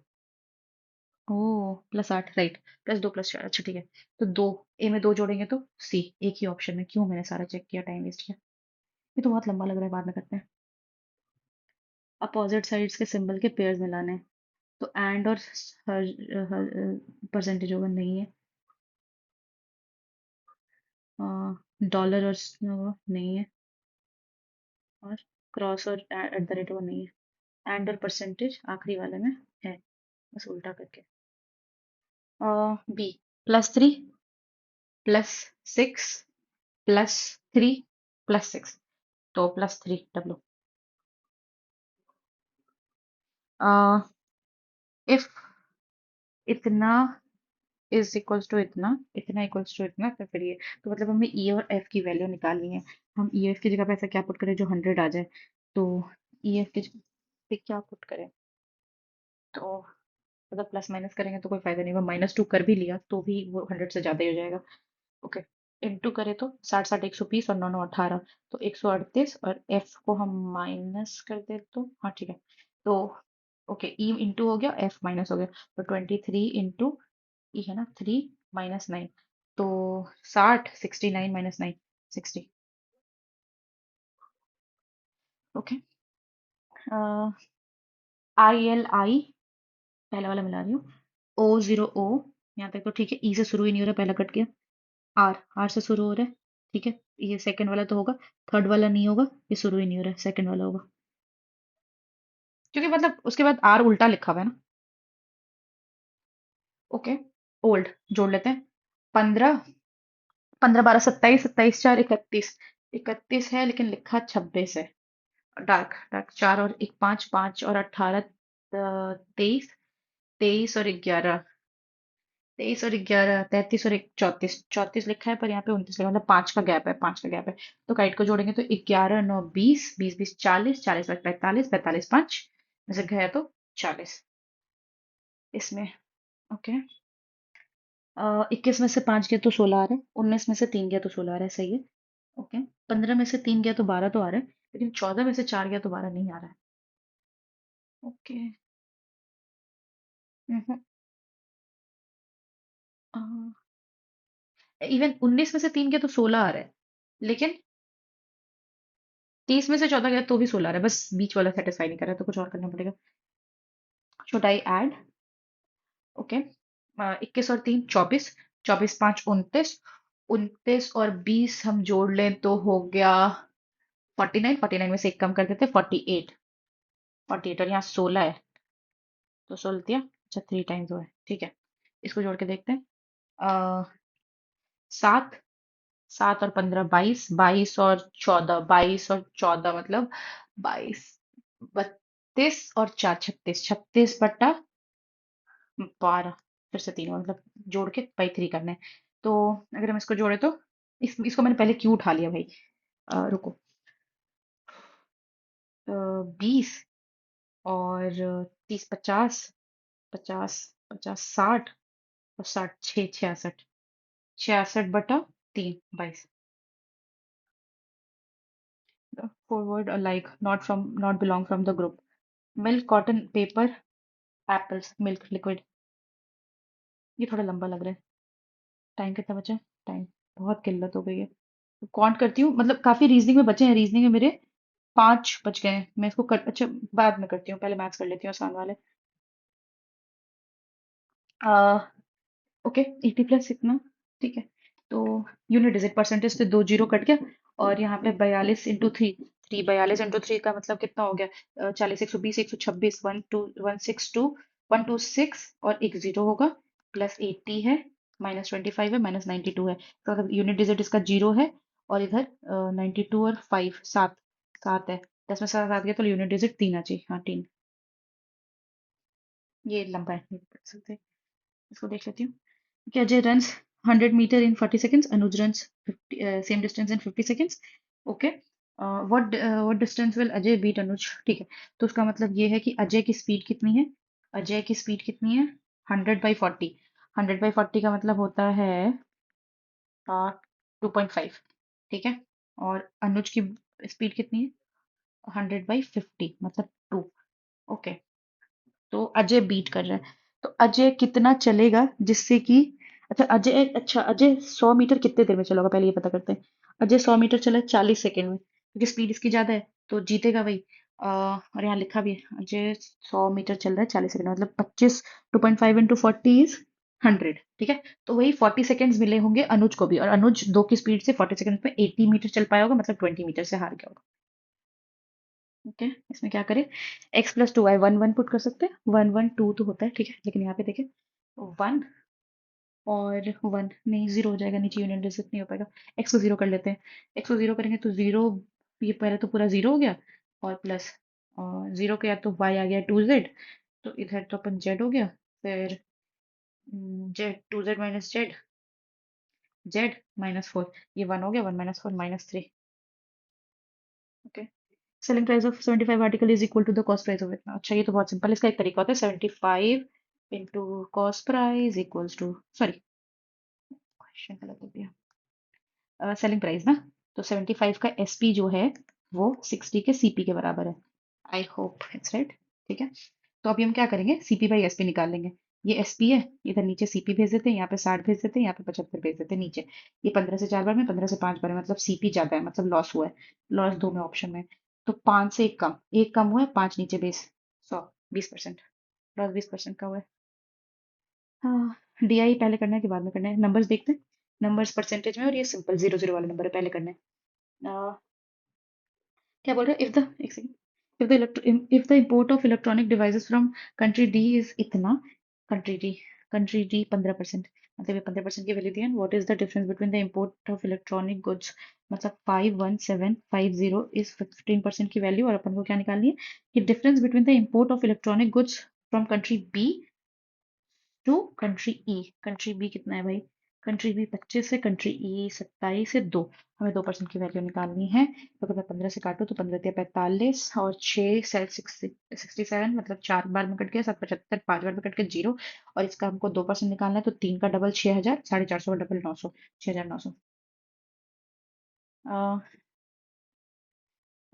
Speaker 1: ओ +8, राइट। +2 +4, अच्छा ठीक है। तो दो, ए में दो जोड़ेंगे तो सी। एक ही ऑप्शन में क्यों मैंने सारा चेक किया, टाइम वेस्ट किया। ये तो बहुत लंबा लग रहा है, बाद में करते हैं। अपोजिट साइड्स के सिंबल के पेयर्स मिलाने हैं, तो एंड और परसेंटेज होगा, नहीं है। डॉलर और नहीं है। और क्रॉस और एट द रेट वो नहीं है। एंड और परसेंटेज आखिरी वाले में है, बस उल्टा करके। बी, +3 +6 +3 +6, तो +3 डब्लो। इफ इतना इज इक्वल्स टू इतना, इतना इक्वल्स टू इतना, तो फिर ये, तो मतलब हमें ई और एफ की वैल्यू निकालनी है। हम ई एफ की जगह पे ऐसा क्या पुट करें जो 100 आ जाए? तो ई एफ की जगह पे क्या पुट करें? तो अगर प्लस माइनस करेंगे तो कोई फायदा नहीं होगा, -2 कर भी लिया तो भी वो 100 से ज्यादा ही हो जाएगा। ओके, इनटू करें तो 60 60 120 और 9 9 18, तो 138, और एफ को हम माइनस कर दे तो हाँ ठीक है। तो ओके, ई इंटू हो गया, एफ माइनस हो गया, तो 23 इंटू ई है ना, 3 - 9, तो 60, 69 -9, 60। ओके, आई एल आई, पहला वाला मिला रही हूँ, ओ जीरो ओ, यहाँ तक तो ठीक है, ई से शुरू ही नहीं हो रहा, पहला कट गया। आर, आर से शुरू हो रहा है, ठीक है, ये सेकंड वाला तो होगा, थर्ड वाला नहीं होगा, ये शुरू ही नहीं हो रहा है, सेकंड वाला होगा, क्योंकि मतलब उसके बाद आर उल्टा लिखा हुआ है ना। ओके, ओल्ड जोड़ लेते हैं, 15, 15 12 27, 27 4 31, 31 है लेकिन लिखा 26 है। डार्क, डार्क 4 और 1 5, 5 और 18, 23, 23 और 11, 33 और 1 34, 34 लिखा है पर यहाँ पे 29 लिखा है, मतलब 5 का गैप है, 5 का गैप है। तो काइट को जोड़ेंगे तो 11 9 20, 20 20 40, 40 45, 45 5 में से गया तो 40 इसमें। ओके, 21 में से 5 गया तो 16 आ रहा है, 19 में से 3 गया तो 16 आ रहा है, सही है। ओके, 15 में से 3 गया तो 12 तो आ रहा है, लेकिन 14 में से 4 गया तो 12 नहीं आ रहा है। ओके, इवन 19 में से 3 गया तो 16 आ रहा है, लेकिन 30 में से 14 गया तो भी 16 आ रहा है, बस बीच वाला सेटिस्फाई नहीं कर रहा, तो कुछ और करना पड़ेगा। Should I add? ओके, 21 और 3 24, 24 5 29, 29 और 20 हम जोड़ लें तो हो गया 49, 49 में से एक कम कर देते 48, 48 और यहाँ 16 है, तो 16 दिया, अच्छा 3 टाइम्स हुआ है, ठीक है। इसको जोड़ के देखते हैं, 7, 7 और 15 22, 22 और 14, 22 और 14 मतलब 22, 32 और 4 36, 36/12, फिर से तीन मतलब जोड़ के बाई 3 करना है। तो अगर हम इसको जोड़े तो इसको मैंने पहले क्यों उठा लिया भाई, रुको, 20 और 30 50, 50 50 60 और 60 6 66, 66/3, 22। Forward alike, not belong from the group. Milk, cotton, paper, apples, milk, liquid। ये थोड़ा लंबा लग रहा है। टाइम कितना बचा है? टाइम बहुत किल्लत हो गई है। काउंट करती हूँ, मतलब काफी रीजनिंग में बचे हैं, रीजनिंग में मेरे 5 बच गए हैं, मैं इसको अच्छा बाद में करती हूँ, पहले मैथ्स कर लेती हूँ आसान वाले। ओके, 80 प्लस इतना, ठीक है। तो यूनिट डिजिट परसेंटेज से 2 जीरो कट गया, और यहाँ पे 42 इंटू 3, 42 इंटू 3 का मतलब कितना हो गया, 40 120 126, 126 और एक जीरो होगा, प्लस 80 है, -25 है, -92 है, तो मतलब यूनिट डिजिट इसका जीरो है, और इधर 92 और 5 7, 7 है, 10 में 7 गया तो यूनिट डिजिट 3 आ चाहिए, हाँ 3। ये लंबा है, नहीं पढ़ सकते, इसको देख लेती हूँ। Okay, Ajay runs 100 meter in 40 seconds. Anuj runs 50, same distance in 50 seconds. Okay. What distance will Ajay beat Anuj? ठीक है, तो उसका मतलब ये है कि अजय की स्पीड कितनी है? अजय की स्पीड कितनी है? 100/40, 100/40 का मतलब होता है 2.5, ठीक है। और अनुज की स्पीड कितनी है? 100/50 मतलब 2। ओके, तो अजय बीट कर रहा है, तो अजय कितना चलेगा जिससे कि, अच्छा अजय 100 मीटर कितने देर में चलेगा, पहले ये पता करते हैं। अजय 100 मीटर चला 40 सेकेंड में, क्योंकि स्पीड इसकी ज्यादा है, तो जीतेगा वही। और यहाँ लिखा भी है, अजय 100 मीटर चल रहा है 40 सेकेंड, मतलब 25, 2.5 इंटू 40 इज 100, ठीक है। तो वही 40 सेकेंड्स मिले होंगे अनुज को भी, और अनुज 2 की स्पीड से 40 सेकेंड में 80 मीटर चल पाया होगा, मतलब 20 मीटर से हार गया होगा। ओके, इसमें क्या करें, x+2y, 1 1 पुट कर सकते हैं, 1 1 2 तो होता है, ठीक है, लेकिन यहाँ पे देखें 1 और 1 नहीं, जीरो हो जाएगा, नीचे यूनिट डिजिट नहीं हो पाएगा। x को जीरो कर लेते हैं, x को जीरो करेंगे तो जीरो, ये पहले तो पूरा जीरो हो गया, और प्लस जीरो के बाद तो y आ गया 2z, तो इधर तो अपन z हो गया, फिर Z, 2z minus Z, Z -4, ये 1 हो गया, 1 - 4 -3। Okay. Selling price of 75 article is equal to the cost price of इतना। अच्छा, ये तो बहुत सिंपल है। इसका एक तरीका होता है, 75 into cost price equals to, sorry question गलत हो गया, सेलिंग प्राइस ना। तो 75 का एसपी जो है वो 60 के सीपी के बराबर है। I hope it's right. ठीक है, तो अभी हम क्या करेंगे, सीपी बाई एसपी निकाल लेंगे। ये एसपी है, इधर नीचे सीपी भेज देते हैं, यहाँ पे 60 भेज देते हैं, यहाँ पे 75 भेज देते हैं नीचे। ये 15 से 4 बार में, 15 से 5 बार में, मतलब सीपी ज्यादा है, मतलब लॉस हुआ है। लॉस दो में ऑप्शन में। तो 5 से एक कम हुआ है, 5 नीचे बेस 100, 20%। लॉस 20% का हुआ है। हाँ, डीआई पहले करना है कि बाद में करना है, नंबर्स देखते हैं। नंबर्स परसेंटेज में, और ये सिंपल जीरो जीरो वाला नंबर है, पहले करना है। क्या बोल रहे हैं, इफ द एक second, if the import of electronic devices from country D is इतना, कंट्री डी, कंट्री डी 15%, मतलब ये 15% की वैल्यू दी है। What is the difference between the import of electronic goods, मतलब 51750 इज 15% की वैल्यू, और अपन को क्या निकालनी है कि difference between the import of electronic goods from country B to country E. Country B कितना है भाई, कंट्री बी 25 है, कंट्री ई 27 है, 2। हमें 2% की वैल्यू निकालनी है। तो अगर मैं 15 से काटूं तो 15 या 45 और 6 सेल 67, मतलब 4 बार में कट गया, 775, 5 बार में कट गया, 0। और इसका हमको 2% निकालना है, तो 3 का डबल 6000, 450 का डबल 900, 6900।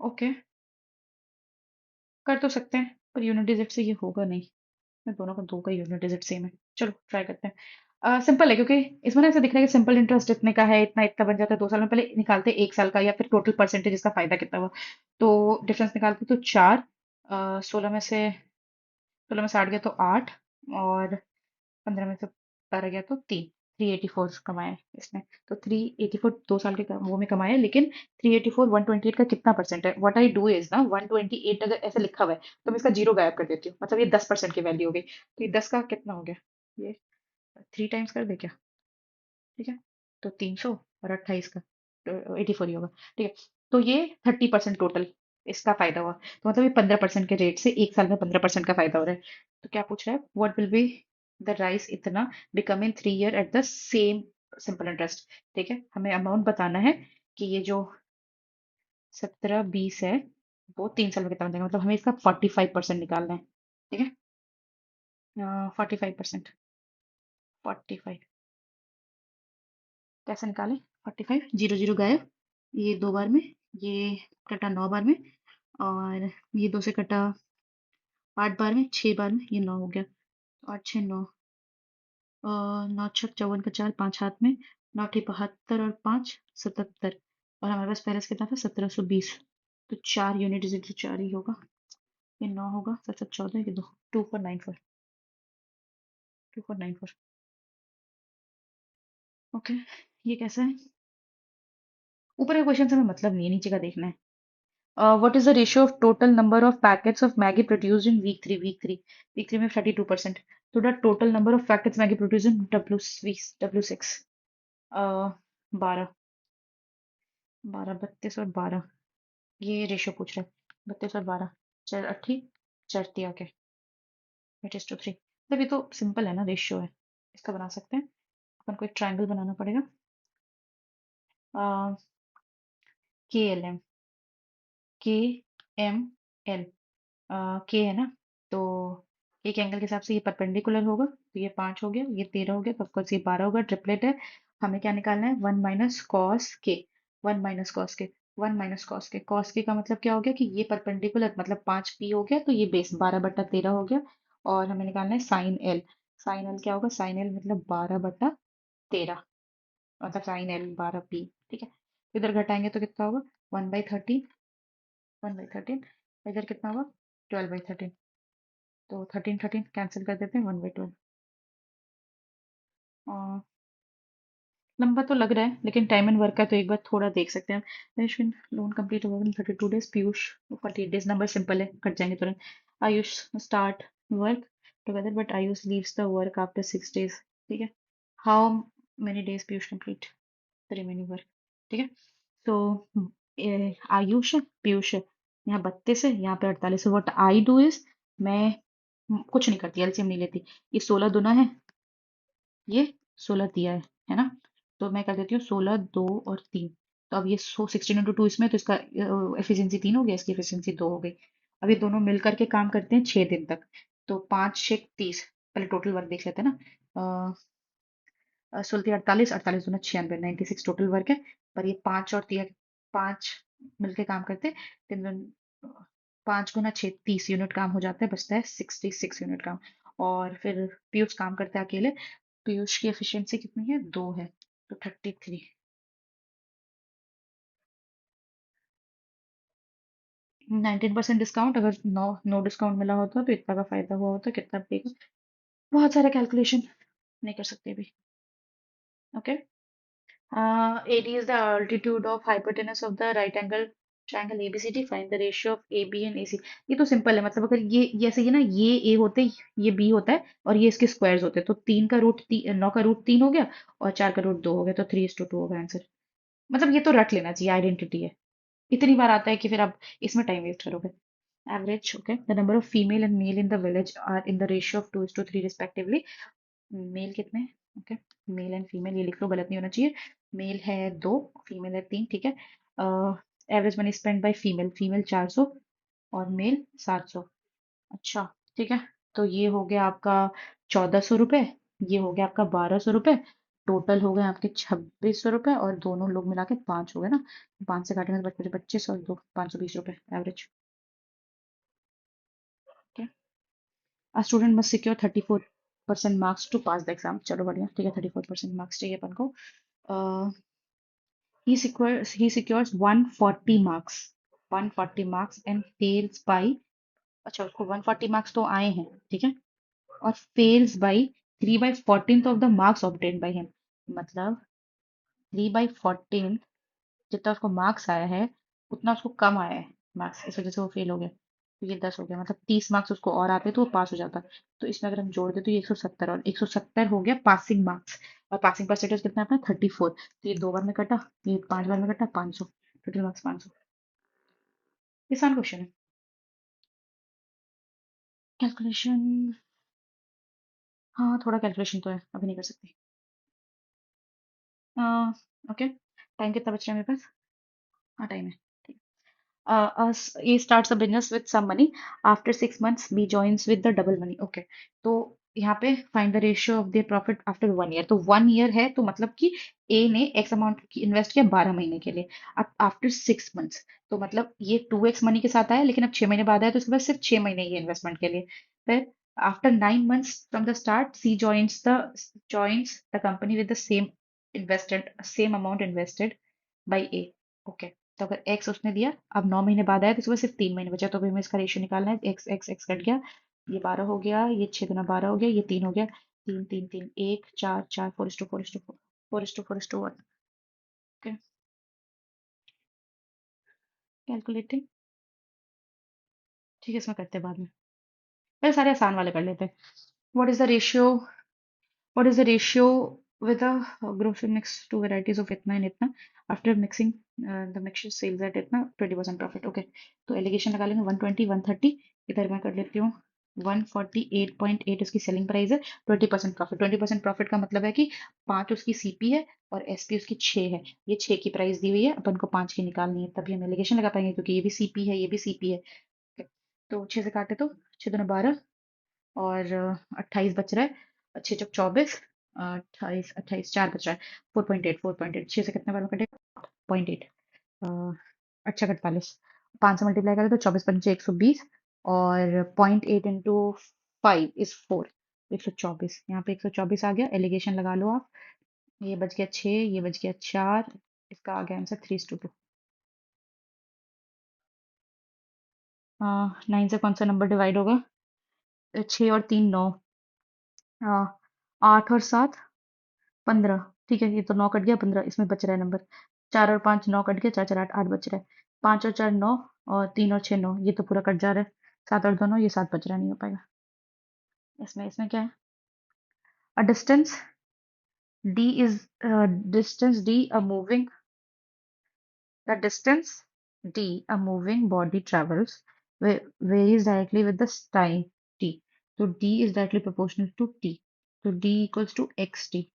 Speaker 1: ओके, कर तो सकते हैं, पर यूनिट डिजिट से ये होगा नहीं। मैं दोनों का, दो का यूनिट डिजिट सेम है। चलो ट्राई करते हैं। सिंपल है, क्योंकि इसमें ना ऐसा दिख रहा है कि सिंपल इंटरेस्ट इतने का है, इतना इतना बन जाता है 2 साल में। पहले निकालते हैं 1 साल का, या फिर टोटल परसेंटेज इसका फायदा कितना हुआ। तो डिफरेंस निकालते तो 4, 16 में 60 गया तो 8, और 15 में से 12 गया तो 3। 384 कमाया इसने। तो 384 2 साल के वो में कमाया, लेकिन 384 128 का कितना परसेंट है। व्हाट आई डू इज ना, 128 अगर ऐसे लिखा हुआ है तो मैं इसका जीरो गायब कर देती हूँ, मतलब ये 10% की वैल्यू हो गई। तो ये 10 का कितना हो गया, ये 3 टाइम्स कर दे क्या। ठीक है, तो 300 और 28 का तो 84 ही होगा। ठीक है, तो ये 30% टोटल इसका फायदा हुआ। तो मतलब ये 15% के रेट से 1 साल में 15% का फायदा हो रहा है। तो क्या पूछ रहा है, what will be the rice इतना become in 3 year at the same simple interest. ठीक है, हमें अमाउंट बताना है कि ये जो 1720 है वो 3 साल में कितना बन जाएगा, मतलब हमें इसका 45% निकालना है। ठीक है, 45%, 45 कैसे निकालें। 45, जीरो जीरो गायब, ये 2 बार में, ये कटा 9 बार में, और ये 2 से कटा 8 बार में, 6 बार में, ये 9 हो गया। 8 6 9, 9 6 54 का 4, 5 हाथ में, 9 72 और 5 77, और हमारे पास पहले से कितना था 1720। तो 4 यूनिट इज तो 4 ही होगा। ये 9 होगा, 7 7 14, ये 2, 2494, 2494। ओके, ये कैसा है, ऊपर के क्वेश्चन से हमें मतलब नहीं है, नीचे का देखना है। What is the ratio of total number of packets of Maggi produced in week 3? Week 3 में 32%। तो the total number of packets Maggi produced in W6, 12, 12, 32 और 12, ये रेशियो पूछ रहा है, 32 और 12, चल अट्ठी, चरती आके, इट इज टू 3। मतलब ये तो सिंपल है ना, रेशियो है, इसका बना सकते हैं। अपन को एक ट्रायंगल बनाना पड़ेगा। के एल एम, के एम एल, के है ना, तो एक एंगल के हिसाब से ये परपेंडिकुलर होगा, तो ये 5 हो गया, ये 13 हो गया, तो ऑफकोर्स ये 12 होगा, ट्रिपलेट है। हमें क्या निकालना है, 1 - cos k, 1 - cos k, 1 - cos k। cos k का मतलब क्या हो गया कि ये परपेंडिकुलर, मतलब 5p हो गया, तो ये बेस 12/13 हो गया। और हमें निकालना है साइन एल। साइन एल क्या होगा, साइन एल मतलब 12/13, मतलब साइन एल 12p। ठीक है, इधर घटाएंगे तो कितना होगा, 1/13, 1/13, इधर कितना होगा, 12/13। तो 13 13 कैंसिल कर देते हैं, 1/12। लंबा तो लग रहा है, लेकिन टाइम एंड वर्क का तो एक बार थोड़ा देख सकते हैं। Ashwin loan complete work in 32 days, Piyush 48 days. Number simple है, कट जाएंगे तुरंत। Ayush start work together but Ayush leaves the work after 6 days. ठीक है, how many days Piyush complete the remaining work. ठीक है, तो आयुष है, पीयूष है, यहाँ 32 है, यहाँ पे 48 है। व्हाट आई डू इज, मैं कुछ नहीं करती, एलसीएम नहीं लेती। ये 16 दूना है, ये 16 दिया है ना? तो मैं कर देती हूँ 16, 2 और 3। तो अब ये 16 × 2 इसमें, तो इसका एफिशिएंसी 3 हो गया, इसकी एफिशिएंसी 2 हो गई। अब ये दोनों मिल करके काम करते हैं 6 दिन तक। तो 5 6 30। पहले टोटल वर्क देख लेते हैं ना। 16 48, 48 दूना 96, 96 टोटल वर्क है। पर ये 5 और 3, 5 मिलके काम करते हैं। 5 × 6 30 यूनिट काम हो जाता है, बचता है 66 यूनिट काम। और फिर पीयूष काम करते हैं अकेले। पीयूष की एफिशिएंसी कितनी है? 2 है, तो 33। 19% डिस्काउंट, अगर नो नो डिस्काउंट मिला होता तो इतना का फायदा हुआ होता, कितना पेगा? बहुत सारे कैलकुलेशन नहीं कर सकते अभी। Okay. AD is the altitude of hypotenuse of the right angle triangle ABCD. Find the ratio of AB and AC. ये तो सिंपल है, मतलब अगर ये जैसे ये ना, ये A होते हैं, ये B होता है, और ये इसके स्क्वायर्स होते हैं, तो 9 का रूट 3 हो गया, और 4 का रूट 2 हो गया, तो 3:2 होगा आंसर। मतलब ये तो रट लेना चाहिए, आइडेंटिटी है। इतनी बार आता है कि फिर आप इसमें टाइम वेस्ट करोगे। Average, okay. The number of female and male in the village are in the ratio of 2:3 respectively. Male कितने? ओके, मेल एंड फीमेल ये लिख लो, गलत नहीं होना चाहिए। मेल है 2, फीमेल है 3, ठीक है। Average money spend by female, female 400 और मेल 700। अच्छा, ठीक है। तो ये हो गया आपका 1400 रुपये, ये हो गया आपका 1200 रुपये। टोटल हो गए आपके 2600 रुपये, और दोनों लोग मिला के 5 हो गए ना। 5 से काटेंगे तो बच 25, और दो 520 रुपये average. A student must secure 34% marks to pass the exam. चलो बढ़िया, ठीक है, 34% मार्क्स चाहिए अपन को। He secures 140 marks, 140 marks and fails by, अच्छा उसको 140 मार्क्स तो आए हैं, ठीक है, और fails by 3/14 of the marks obtained by him। मतलब 3/14 जितना उसको मार्क्स आया है, उतना उसको कम आया है मार्क्स, इस वजह से वो फेल हो गया। तो ये 10 हो गया, मतलब 30 मार्क्स उसको और आते तो वो पास हो जाता। तो इसमें अगर हम जोड़ दें तो ये 170, और 170 हो गया पासिंग मार्क्स। और पासिंग परसेंटेज कितना है अपना? 34। तो ये 2 बार में कटा, ये 5 बार में कटा, 500। Total marks 500। आसान क्वेश्चन है। कैलकुलेशन, हाँ थोड़ा कैलकुलेशन तो है, अभी नहीं कर सकते। ओके, टाइम कितना बच रहा है मेरे पास? हाँ टाइम है। A starts a business with some money. After 6 months, B joins with the double money. Okay. तो यहाँ पे find the ratio of their profit after 1 year. तो 1 year है, तो मतलब कि A ने X अमाउंट की इन्वेस्ट किया 12 महीने के लिए। अब आफ्टर 6 मंथ्स, तो मतलब ये 2x मनी के साथ आया, लेकिन अब 6 महीने बाद आया, तो उसके बाद सिर्फ 6 महीने ये इन्वेस्टमेंट के लिए। फिर after 9 months from the start, C joins the company with the same amount invested by A. Okay. तो अगर एक्स उसने दिया, अब 9 महीने बाद आया, तो सुबह सिर्फ 3 महीने बचा, तो अभी हमें इसका रेशियो निकालना है। एक्स एक्स एक्स कट गया, ये 12 हो गया, ये 6 × 12 हो गया, ये 3 हो गया। 3 3 3 1 4 4 4:4:4 4:4:1। Okay, calculating. ठीक है, इसमें करते हैं बाद में, पहले सारे आसान वाले कर लेते हैं। What is the ratio What is the ratio with a grocery mix two varieties of itna and itna? After mixing, the mixture sells at itna 20% profit. Okay, तो एलिगेशन लगा लेंगे 120 130। इधर मैं कर लेती हूँ 148.8 उसकी सेलिंग प्राइस है। 20% प्रॉफिट, 20% प्रॉफिट का मतलब है कि 5 उसकी सीपी है और एसपी उसकी 6 है। ये 6 की प्राइस दी हुई है, अपन को 5 की निकालनी है, तभी हम एलिगेशन लगा पाएंगे, क्योंकि ये भी सीपी है, ये भी सीपी है। Okay, तो 6 से काटे तो 6 × 12, और 28 बच रहा है। 6 × 24, 28 28 4 बच रहा है। 4.8 6 से कितने बार में कटे? 0.8। अच्छा 48, 5 से मल्टीप्लाई करें तो 24 × 5 = 120, और 0.8 × 5 = 4, 124। यहाँ पे 124 आ गया, एलिगेशन लगा लो आप। ये बच गया 6, ये बच गया 4, इसका आ गया आंसर 3:2। 9 से कौन सा नंबर डिवाइड होगा? 6 और 3 9, 8 और 7 15। ठीक है, ये तो 9 कट गया, 15 इसमें बच रहा है नंबर। 4 और 5 9 कट गया, 4 4 8 8 बच रहा है। 5 और 4 9, और 3 और 6 9, ये तो पूरा कट जा रहा है। 7 और 2 9, ये 7 बच रहा, नहीं हो पाएगा। इसमें इसमें क्या है? A distance D, a moving the distance D a moving body travels varies directly with the time t. So D is directly proportional to t. तो d equals to x t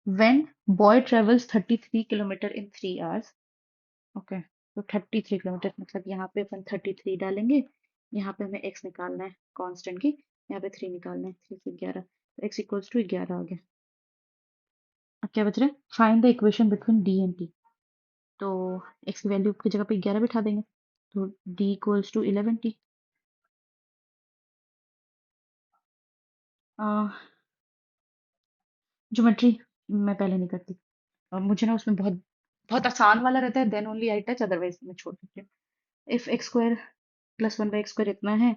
Speaker 1: when boy travels 33 kilometer इन 3 आवर्स। ओके, तो 33 किलोमीटर मतलब यहाँ पे अपन 33 डालेंगे, यहाँ पे हमें एक्स निकालना है कांस्टेंट की, यहाँ पे 3 निकालना है, 3 से 11, तो एक्स इक्वल्स टू 11 आ गया। अब क्या बच रहा है, find the equation between d and t. तो एक्स की वैल्यू की जगह पे 11 बिठा देंगे, तो d equals to 11 t. Geometry मैं पहले नहीं करती, और मुझे ना उसमें बहुत बहुत आसान वाला रहता है, then only I touch, otherwise मैं छोड़ देती हूँ। If x square plus one by x square इतना है,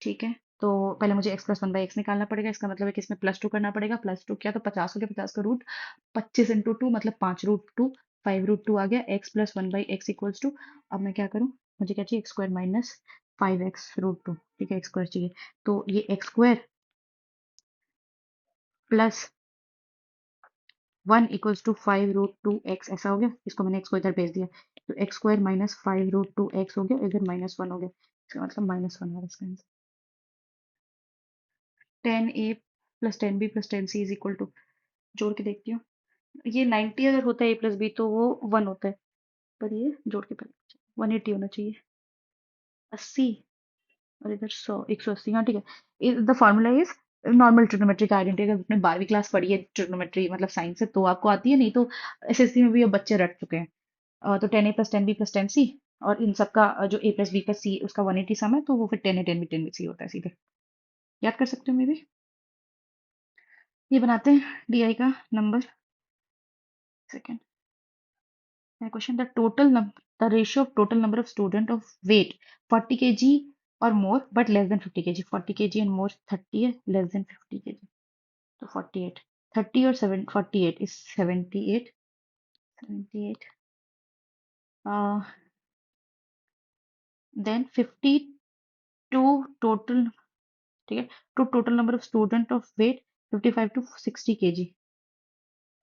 Speaker 1: ठीक है, तो पहले मुझे x plus one by x निकालना पड़ेगा, इसका मतलब है कि इसमें प्लस टू करना पड़ेगा, प्लस टू क्या, तो 50 हो गया, 50 का रूट 25 इंटू 2 मतलब 5 रूट 2, 5 रूट 2 आ गया, x plus one by x equals to, अब मैं क्या करूँ, मुझे क्या चाहिए, x square minus 5x root 2, ठीक है, एक्स स्क्वायर चाहिए, तो ये x square plus 1 equals to 5 root 2 x, ऐसा हो गया, इसको मैंने एक्स को इधर भेज दिया, तो x square minus 5 root 2 x हो गया, इधर -1 हो गया, इसका मतलब -1 आ रहा है इसका answer. 10a plus 10b plus 10c is equal to, जोड़ के देखती हूँ, ये 90 अगर होता है a प्लस बी तो वो 1 होता है, पर ये जोड़ के पहले 180 होना चाहिए, 80, और इधर 100, 180, हाँ ठीक है, the formula is normal trigonometric identity. अगर आपने 12वीं क्लास पढ़ी है ट्रिग्नोमेट्री मतलब साइंस से तो आपको आती है, नहीं तो एसएससी में भी अब बच्चे रट चुके हैं। तो 10a plus 10b plus 10c, और इन सबका जो a प्लस बी प्लस सी उसका 180 सम है, तो वो फिर 10a 10b 10b सी होता है सीधे, याद कर सकते हो मे भी। ये बनाते हैं डीआई का number, second question, the ratio of total number of student of weight 40 kg or more but less than 50 kg, 40 kg and more 30 है, less than 50 kg तो 48, 30 और 7 48 is 78, 78, then 52 total, ठीक है, to total number of student of weight 55 to 60 kg,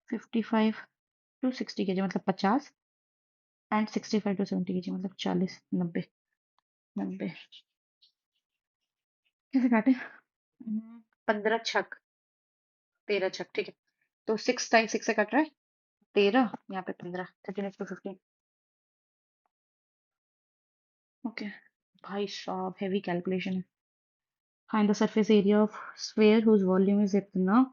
Speaker 1: 55 to 60 kg मतलब 50, एंड 65 टू 70 kg मतलब 40, 90, 90 कैसे काटे, 15 छक, 13 छक, ठीक है, तो 6 टाइम 6 से कट रहा है 13, यहाँ पे 15, 13 to 15, ओके, भाई साहब हैवी कैलकुलेशन है। Find the surface area of sphere whose volume is इतना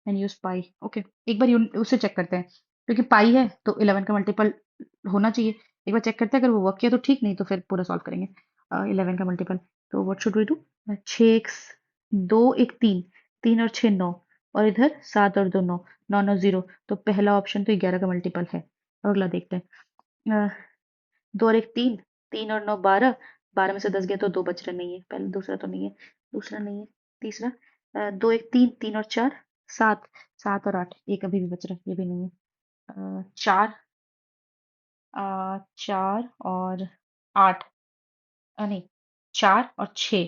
Speaker 1: एंड यूज पाई, ओके, एक बार उससे चेक करते हैं, क्योंकि पाई है तो 11 का मल्टीपल होना चाहिए, एक बार चेक करते हैं, अगर वो वर्क किया तो ठीक, नहीं तो फिर पूरा सॉल्व करेंगे। 11 का मल्टीपल, तो what should we do, 6x, 2 1 3, 3 और 6 9, और इधर 7 और 2 9, 9 9 0, तो पहला ऑप्शन तो 11 का मल्टीपल है, और अगला देखते हैं, 2 और 1 3, 3 और 9 12, 12 में से 10 गया तो 2 बच रहे, नहीं है पहले, दूसरा तो नहीं है, दूसरा नहीं है, तीसरा, 2 1 3, 3 और 4 7, 7 और 8, एक अभी भी बच रहा है, ये भी नहीं है, 4, 4 और 8, नहीं, 4 और 6,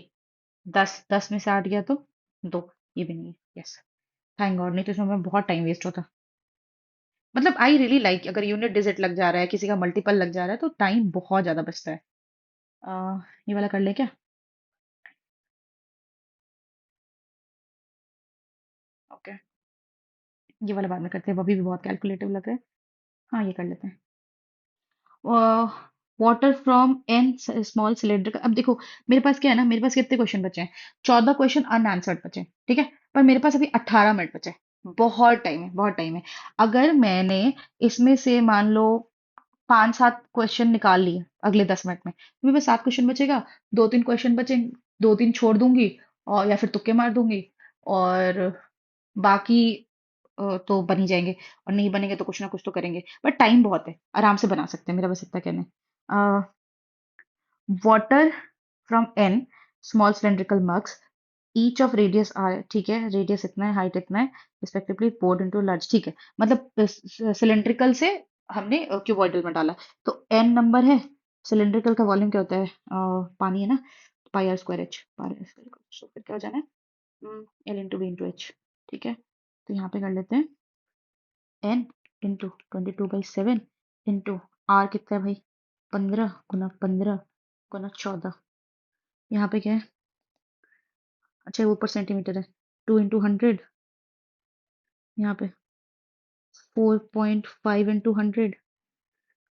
Speaker 1: 10, 10 में से 8 गया तो 2, ये भी नहीं है, यस, थैंक गॉड, नहीं तो इसमें हमें बहुत टाइम वेस्ट होता, मतलब आई रियली लाइक अगर यूनिट डिजिट लग जा रहा है, किसी का मल्टीपल लग जा रहा है, तो टाइम बहुत ज्यादा बचता है। ये वाला कर ले क्या, ओके, ये वाला बाद में करते हैं, वो अभी भी बहुत कैलकुलेटिव लग रहा है, हाँ ये कर लेते हैं। Water from an small cylinder, अब देखो मेरे पास क्या है ना, मेरे पास कितने क्वेश्चन बचे हैं, 14 क्वेश्चन अनआंसर्ड बचे हैं, ठीक है, पर मेरे पास अभी 18 मिनट बचे हैं, बहुत टाइम है, बहुत टाइम है। अगर मैंने इसमें से मान लो 5 7 क्वेश्चन निकाल लिए अगले 10 मिनट में, तो मेरे पास 7 क्वेश्चन बचेगा, 2 3 क्वेश्चन बचे, 2 3 छोड़ दूंगी, और या फिर तुक्के मार दूंगी, और बाकी तो बन ही जाएंगे, और नहीं बनेंगे तो कुछ ना कुछ तो करेंगे, बट टाइम बहुत है, आराम से बना सकते हैं, मेरा बस इतना कहना है। Water from an small cylindrical mugs, each of radius R, ठीक है, रेडियस इतना है, हाइट इतना है, रिस्पेक्टिवली पोर्ड इनटू लार्ज, ठीक है, मतलब सिलेंड्रिकल से हमने क्यूबॉइडल में डाला, तो एन नंबर है, सिलेंड्रिकल का वॉल्यूम क्या होता है, पानी है ना, pi R square H, pi R square, तो फिर क्या हो जाना है, L into B into H, ठीक है, तो यहाँ पे कर लेते हैं एन इंटू 22/7 इंटू आर कितना है भाई, 15 × 15 × 14, यहाँ पे क्या है, अच्छा ये ऊपर सेंटीमीटर है, 2 into 100, यहाँ पे 4.5 into 100,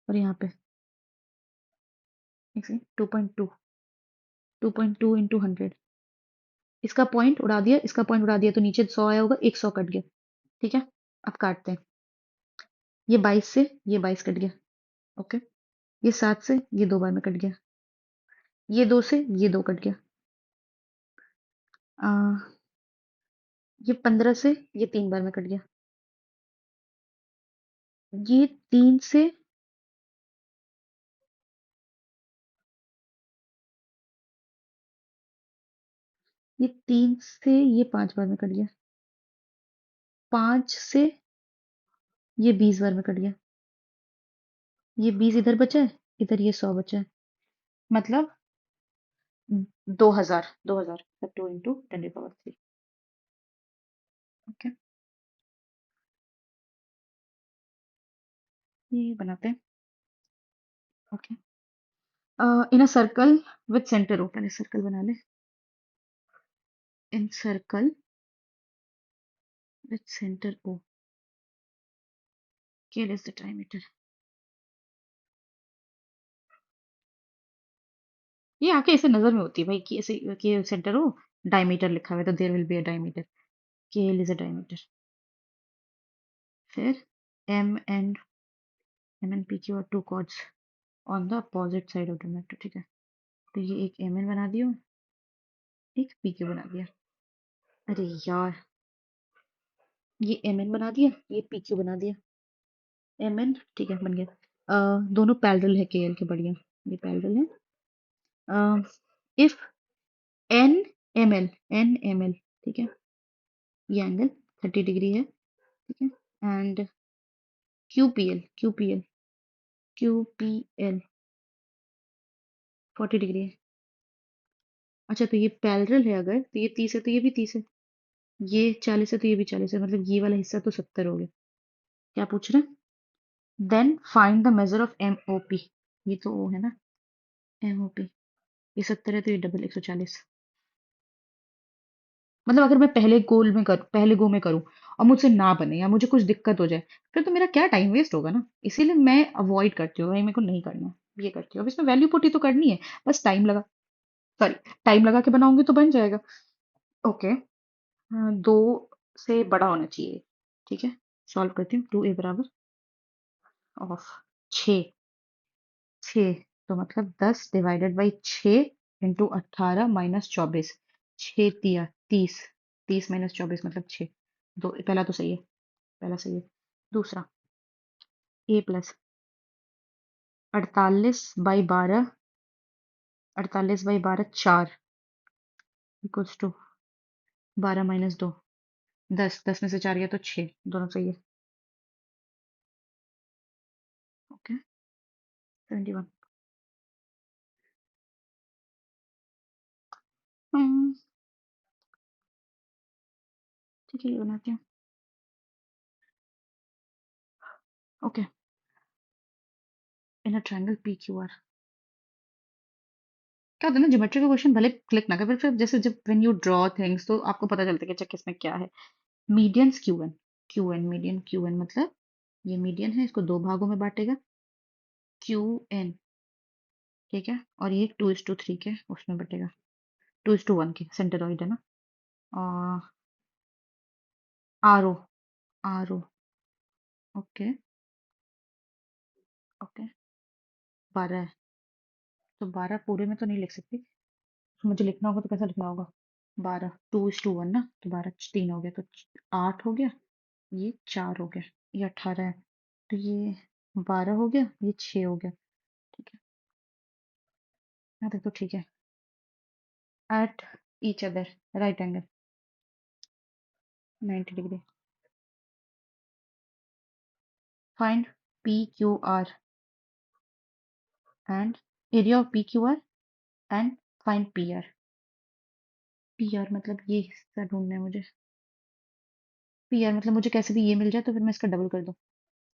Speaker 1: और यहाँ पे 2.2 इसका पॉइंट उड़ा दिया, इसका पॉइंट उड़ा दिया, तो नीचे 100 आया होगा, 100 कट गया। ठीक है, अब काटते हैं। ये 22 से ये 22 कट गया। ओके, ये 7 से ये 2 बार में कट गया। ये 2 से ये 2 कट गया। आ, ये 15 से ये 3 बार में कट गया। ये 3 से ये 5 बार में कट गया। 5 से ये 20 बार में कट गया। ये 20 इधर बचा है, इधर ये 100 बचा है, मतलब 2000 2 into 10 to the power 3। Okay, ये बनाते हैं। Okay, in a circle with centre O, पहले सर्कल बना ले। In circle with centre O, KL is the diameter. ये आके ऐसे नजर में होती है भाई कि ऐसे कि सेंटर हो, डायमीटर लिखा हुआ है तो there will be a diameter, KL is a diameter. फिर M N P Q are two chords on the opposite side of the matter. ठीक है, तो ये एक एम एन बना दियो, एक पी क्यू बना दिया। अरे यार, ये एम एन बना दिया, ये पी क्यू बना दिया। एम एन ठीक है, बन गया। दोनों पैरेलल है के एल के, बढ़िया, ये पैरेलल है। इफ एन एम एल, ठीक है, ये एंगल 30 डिग्री है। ठीक है, and Q P L 40 degree है। अच्छा, तो ये पैरेलल है, अगर तो ये 30 है तो ये भी 30 है, ये 40 है तो ये भी 40 है, मतलब ये वाला हिस्सा तो 70 हो गया। क्या पूछ रहे हैं? Then find the measure of M O P. ये तो ओ है ना, एम ओ पी। ये 70 है तो ये डबल 140। मतलब अगर मैं पहले गो में करूँ और मुझसे ना बने या मुझे कुछ दिक्कत हो जाए, फिर तो मेरा क्या टाइम वेस्ट होगा ना। इसीलिए मैं अवॉइड करती हूँ भाई, मेरे को नहीं करना, ये करती हूँ। अब इसमें वैल्यू पुट ही तो करनी है, बस टाइम लगा, सॉरी, टाइम लगा के बनाऊंगी तो बन जाएगा। ओके, 2 से बड़ा होना चाहिए। ठीक है, सॉल्व करती हूँ। 2a ऑफ 6, तो मतलब 10/6 × 18 - 24, 6 30, 30 - 24 मतलब 6। दो, पहला तो सही है, पहला सही है। दूसरा, a + 48/12, 4 = 12 - 2, 10, 10 में से 4 गया तो 6, दोनों सही है। ओके, 71। हम्म, ठीक है, ये बनाती हूँ। Okay, in a triangle P Q are, क्या होता है ना, ज्योमेट्री का क्वेश्चन भले क्लिक ना कर, फिर जैसे जब व्हेन यू ड्रॉ थिंग्स तो आपको पता चलता है कि अच्छा किसमें क्या है। मीडियंस मीडियन क्यू एन, मतलब ये मीडियन है, इसको 2 भागों में बांटेगा, क्यू एन। ठीक है, और ये 2:3 के उसमें बटेगा, 2:1 के, सेंटरॉइड है ना। और R O, R O. Okay, okay, 12 है, तो 12 पूरे में तो नहीं लिख सकती, मुझे लिखना होगा तो कैसा लिखना होगा? 12, 2:1 ना, तो 12 3 हो गया, तो 8 हो गया, ये 4 हो गया, ये 18 है, तो ये 12 हो गया, ये 6 हो गया। ठीक है, हाँ देखो, ठीक है। At each other right angle 90 degree. Find P Q are and area of P Q are, and find P R. P R मतलब ये हिस्सा ढूंढना है मुझे। पी आर मतलब मुझे कैसे भी ये मिल जाए तो फिर मैं इसका डबल कर दूं।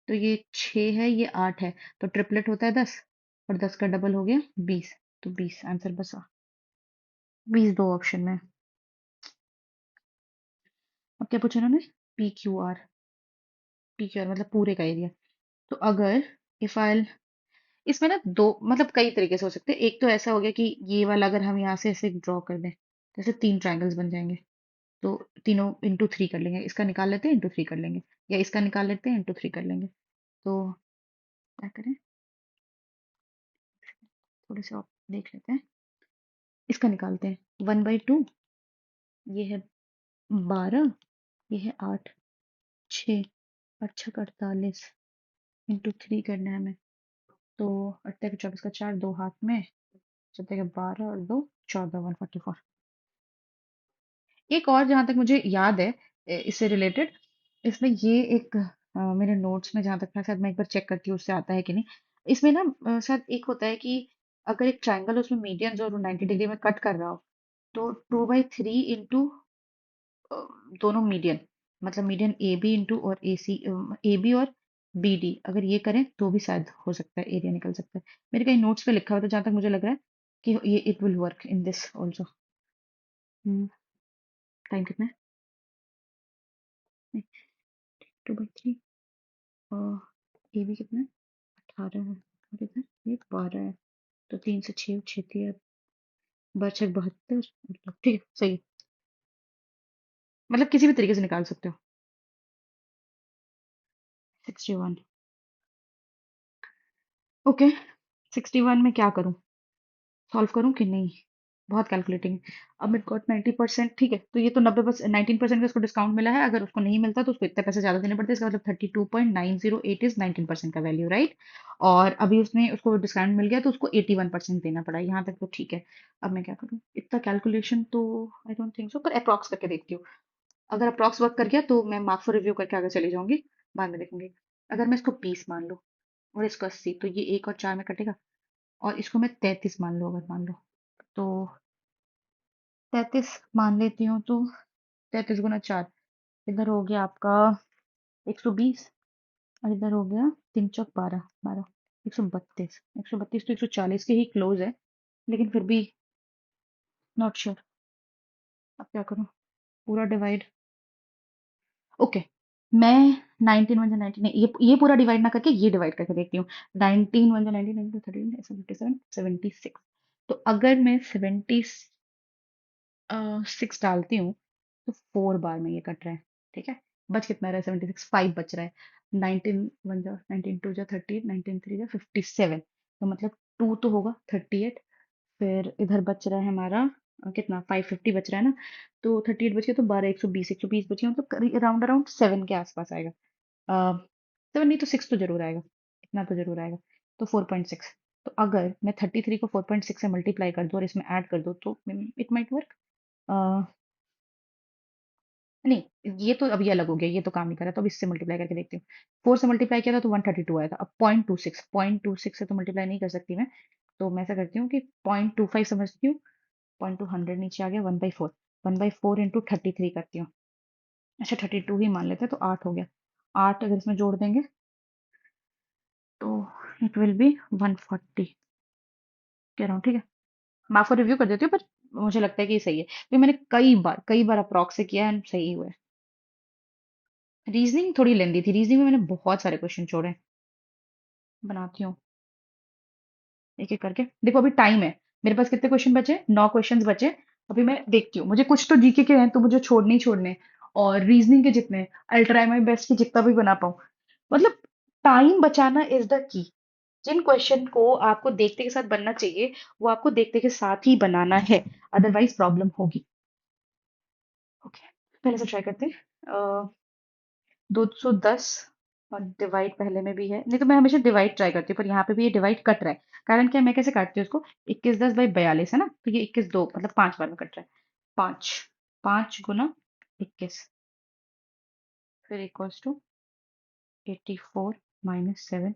Speaker 1: तो ये 6 है, ये 8 है, तो ट्रिपलेट होता है 10, और 10 का डबल हो गया 20, तो 20 आंसर बसा। 20 दो ऑप्शन में। क्या पूछा उन्होंने? पी क्यू आर मतलब पूरे का एरिया। तो अगर इफ आई इसमें ना दो मतलब कई तरीके से हो सकते हैं। एक तो ऐसा हो गया कि ये वाला अगर हम यहाँ से ऐसे ड्रॉ कर दें, जैसे तीन ट्रायंगल्स बन जाएंगे। तो तीनों इंटू थ्री कर लेंगे, इसका निकाल लेते हैं इंटू थ्री कर लेंगे, या इसका निकाल लेते हैं इंटू थ्री कर लेंगे। तो क्या करें, थोड़े से और देख लेते हैं। इसका निकालते हैं 1/2, ये है 12, ये है 8, 6, 8×6 = 48, इंटू थ्री करना है हमें। तो 8×4 का 4, दो हाथ में, चलते 12 और 2 14, 144। एक और जहां तक मुझे याद है इससे रिलेटेड, इसमें ये एक मेरे नोट्स में जहां तक था, शायद मैं एक बार चेक करती हूँ उससे आता है कि नहीं। इसमें ना शायद एक होता है कि अगर एक ट्रायंगल उसमें मीडियन जो 90 डिग्री में कट कर रहा हो, तो 2/3 इंटू दोनों मीडियन, मतलब मीडियन ए बी इंटू और ए बी और बी डी, अगर ये करें तो भी शायद हो सकता है एरिया निकल सकता है। मेरे कहीं नोट्स पे लिखा हुआ था, जहां तक मुझे लग रहा है कि ये it will work in this also. Time कितना है? 2/3 और ए बी कितना है? 18 है, और इधर ये 12 है। तो 3 से 6, 6 बचे 72, मतलब ठीक है, सही है। मतलब किसी भी तरीके से निकाल सकते हो। 61। ओके, 61 में क्या करूं, सॉल्व करूं कि नहीं? बहुत कैलकुलेटिंग है। अब मेरे को 90%, ठीक है, तो ये तो 90%, 19% का उसको डिस्काउंट मिला है। अगर उसको नहीं मिलता तो उसको इतने पैसे ज्यादा देने पड़ते हैं। इसका मतलब 32.908 इज 19% का वैल्यू, राइट? और अभी उसने उसको डिस्काउंट मिल गया तो उसको 81% देना पड़ा। यहाँ तक तो ठीक है। अब मैं क्या करूँ, इतना कैलकुलेशन तो आई डोंट थिंक सो, पर अप्रॉक्स करके देखती हूँ। अगर अप्रॉक्स वर्क कर गया तो मैं मार्क्स फॉर रिव्यू करके आगे चली जाऊंगी, बाद में देखूंगी। अगर मैं इसको 20 मान लूँ और इसको 80, तो ये 1 और 4 में कटेगा। और इसको मैं 33 मान लूँ, अगर मान लो तो 33 मान लेती हूँ, तो 33 × 4, इधर हो गया आपका 120, और इधर हो गया 3×4 = 12, 12, 132, 132 तो 140 के ही क्लोज है, लेकिन फिर भी नॉट श्योर। अब क्या करूँ, पूरा डिवाइड। ओके, मैं 19 1 19, ये पूरा डिवाइड ना करके ये डिवाइड करके देखती हूँ। 19 1 19, 19 13, 77, 76। तो अगर मैं 76 डालती हूँ तो 4 बार में ये कट रहा है। ठीक है, बच कितना रहा है? 76, 5 बच रहा है। 19 1 जा, 19 2 जा 30, 19 3 जा 57, तो मतलब 2 तो होगा 38। फिर इधर बच रहा है हमारा कितना, 550 बच रहा है ना। तो 38 बच गया, तो 12, 120, 120 बच गया, मतलब अराउंड अराउंड 7 के आसपास आएगा। 7 नहीं तो 6 तो जरूर आएगा, इतना तो जरूर आएगा। तो 4.6। तो अगर मैं 33 को 4.6 से मल्टीप्लाई कर दूं और इसमें ऐड कर दूं तो इट माइट वर्क। नहीं, ये तो अब ये अलग हो गया, ये तो काम नहीं कर रहा, तो अब इससे मल्टीप्लाई करके देखती हूँ। 4 से मल्टीप्लाई किया था तो 132 आया था। अब 0.26 से तो मल्टीप्लाई नहीं कर सकती मैं। तो मैं ऐसा करती हूँ कि 0.25 समझती हूँ। 0.2 नीचे आ गया, 1/4, 1/4 इंटू 33 करती हूँ। अच्छा, 32 ही मान लेते हैं, तो 8 हो गया। 8 अगर इसमें जोड़ देंगे तो इट विल बी 140 कह रहा हूँ, ठीक है। मैं आपको रिव्यू कर देती हूँ, पर मुझे लगता है कि ये सही है, क्योंकि मैंने कई बार अप्रॉक्स से किया है and सही हुआ है। रीजनिंग थोड़ी लेंदी थी, रीजनिंग में मैंने बहुत सारे क्वेश्चन छोड़े हैं। बनाती हूँ एक एक करके। देखो अभी टाइम है, मेरे पास कितने क्वेश्चन बचे? 9 क्वेश्चन बचे। अभी मैं देखती हूँ, मुझे कुछ तो जीके के हैं तो मुझे छोड़ने ही छोड़ने हैं। और रीजनिंग के जितने, आई ट्राई माई बेस्ट कि जितना भी बना पाऊँ। मतलब टाइम बचाना is the key. Jin question को आपको देखते के साथ बनना चाहिए, वो आपको देखते के साथ ही बनाना है, अदरवाइज प्रॉब्लम होगी। ओके, पहले से ट्राई करते हैं। 210, और डिवाइड पहले में भी है, नहीं तो मैं हमेशा डिवाइड ट्राई करती हूँ, पर यहाँ पे भी ये डिवाइड कट रहा है। कारण क्या है, मैं कैसे काटती हूँ उसको? 21 10/42 है ना, तो ये 21 2 मतलब 5 बार में कट रहा है। 5, 5 × 21, फिर इक्वल्स टू 84 - 7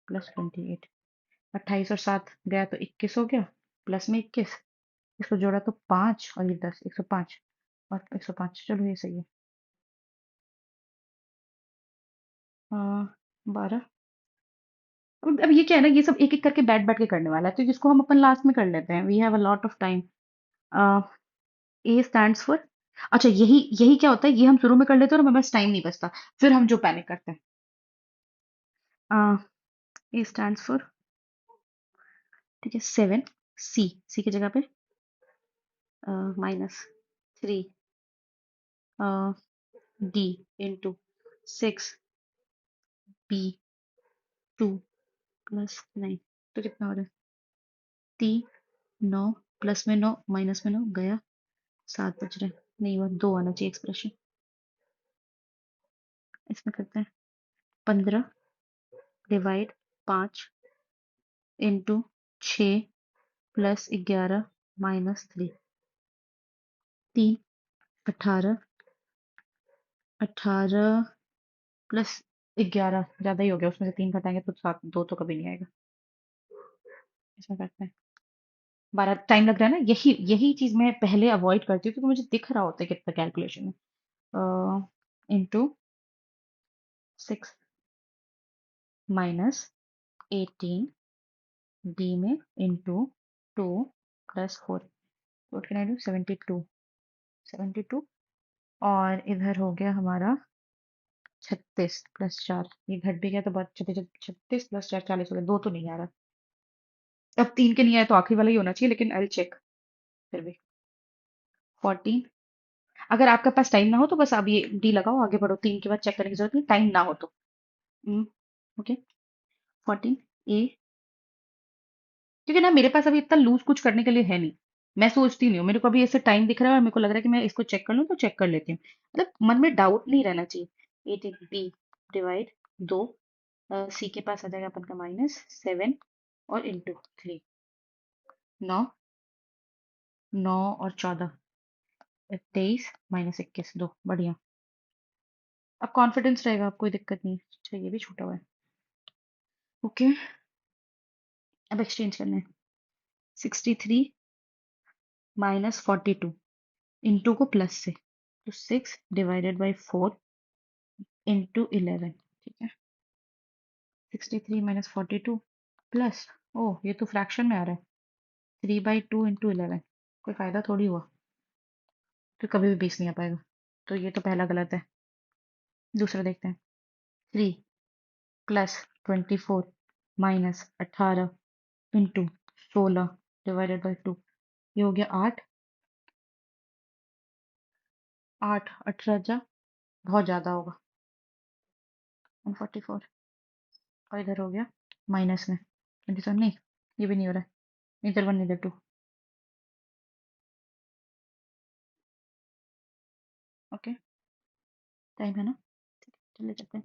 Speaker 1: + 28। 28 और 7 गया तो 21 हो गया, प्लस में 21, इसको जोड़ा तो 5, और ये 10, 105, और 105, चलो ये सही है। 12। अब ये क्या है ना, ये सब एक एक करके बैठ बैठ के करने वाला है, तो जिसको हम अपन लास्ट में कर लेते हैं। We have a lot of time. A stands for अच्छा, यही यही क्या होता है, ये हम शुरू में कर लेते हैं और हमें बस टाइम नहीं बचता, फिर हम जो पैनिक करते हैं। ए स्टैंड्स फॉर, ठीक है, 7, सी, सी की जगह पे -3 डी इंटू 6 बी 2 +9, तो कितना हो रहा है? 9, प्लस में 9 माइनस में 9 गया, 7 बच रहे हैं। नहीं हुआ, 2 आना चाहिए एक्सप्रेशन। इसमें करते हैं 15 डिवाइड 5 इंटू 6 +11 -3, 3, 18, 18 +11 ज्यादा ही हो गया, उसमें से 3 घटाएंगे तो 7, 2 तो कभी नहीं आएगा। इसमें करते हैं 12, टाइम लग रहा है ना, यही यही चीज मैं पहले अवॉइड करती हूँ क्योंकि मुझे दिख रहा होता है कितना कैलकुलेशन है। इंटू 6 -18 डी में into 2 +4, what can I do, 72, 72, और इधर हो गया हमारा 36 + 4, ये घट भी गया तो बहुत, 36 + 4 40 हो गया, 2 तो नहीं आ रहा। अब 3 के नहीं आया तो आखिरी वाला ही होना चाहिए, लेकिन आई चेक फिर भी। 14, अगर आपके पास टाइम ना हो तो बस आप ये डी लगाओ, आगे बढ़ो, 3 के बाद चेक करने की जरूरत नहीं, टाइम ना हो तो। ओके, 14 ए, क्योंकि ना मेरे पास अभी इतना लूज कुछ करने के लिए है नहीं, मैं सोचती नहीं हूँ, मेरे को अभी ऐसे टाइम दिख रहा है और मेरे को लग रहा है कि मैं इसको चेक कर लूँ तो चेक कर लेती हूँ, मतलब मन में डाउट नहीं रहना चाहिए। 18 बी डिवाइड 2, सी के पास आ जाएगा अपन का -7 और इंटू 3, 9, 9 और 14, 23 -21, 2, बढ़िया। अब कॉन्फिडेंस रहेगा, अब कोई दिक्कत नहीं है। अच्छा, ये भी छूटा हुआ है। ओके, अब एक्सचेंज करना है। 63 -42, इंटू को प्लस से, तो 6/4 इंटू 11, ठीक है। 63 -42 प्लस, ओह ये तो फ्रैक्शन में आ रहा है, 3/2 इंटू 11, कोई फायदा थोड़ी हुआ, तो कभी भी 20 नहीं आ पाएगा, तो ये तो पहला गलत है। दूसरा देखते हैं। 3 +24 -18 इंटू 16/2, ये हो गया 8, 8 18 जा, बहुत ज्यादा होगा, 144, और इधर हो गया माइनस में 27, नहीं ये भी नहीं हो रहा है, इधर 1 इधर 2। ओके, टाइम है ना, ठीक है, चलिए चलते हैं।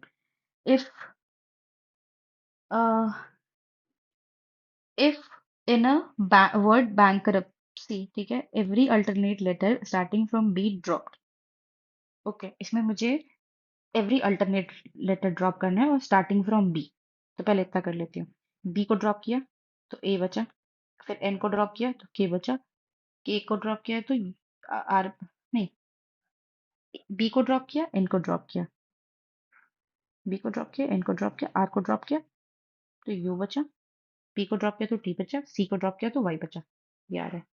Speaker 1: If in a word bankruptcy, ठीक है, every alternate letter starting from B dropped. Okay, इसमें मुझे एवरी अल्टरनेट लेटर ड्रॉप करना है और स्टार्टिंग फ्रॉम बी, तो पहले इतना कर लेती हूँ। बी को ड्रॉप किया तो ए बचा, फिर एन को ड्रॉप किया तो के बचा, के को ड्रॉप किया तो आर, नहीं, बी को ड्रॉप किया, एन को ड्रॉप किया, बी को ड्रॉप किया, एन को ड्रॉप किया, आर को ड्रॉप किया तो यू बचा, पी को ड्रॉप किया तो टी बचा, सी को ड्रॉप किया तो वाई बचा, ये आ रहा है,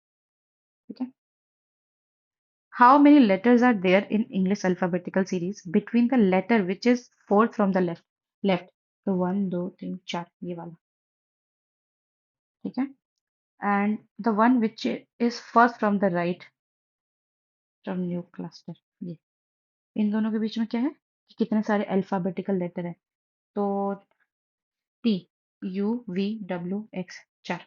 Speaker 1: ठीक है। How many letters are there in English alphabetical series between the letter which is fourth from the left? Left. तो 1 2 3 4, ये वाला, ठीक है। And the one which is first from the right from new cluster, ये, इन दोनों के बीच में क्या है कि कितने सारे अल्फाबेटिकल लेटर है, तो T, U, V, W, X, 4।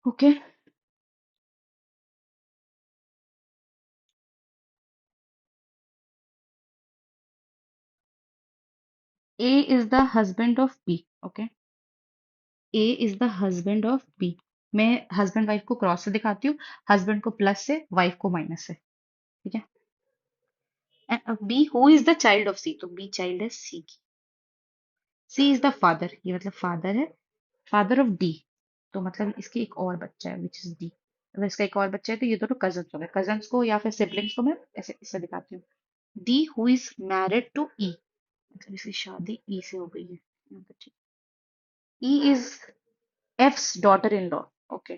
Speaker 1: Okay, A is the husband of B, okay, A is the husband of B, मैं हस्बैंड वाइफ को क्रॉस से दिखाती हूँ, हस्बैंड को प्लस से, वाइफ को माइनस से, ठीक है। And B who is the child of C, तो बी चाइल्ड है सी की, सी इज द फादर, ये मतलब फादर है, फादर ऑफ डी, तो मतलब इसकी एक और बच्चा है विच इज डी, अगर इसका एक और बच्चा है तो ये दोनों कजन्स हो गए, कजन्स को या फिर सिबलिंग्स को मैं ऐसे इससे दिखाती हूँ। D who is married to E, मतलब इसकी शादी ई से हो गई है, E is F's daughter in law. Okay.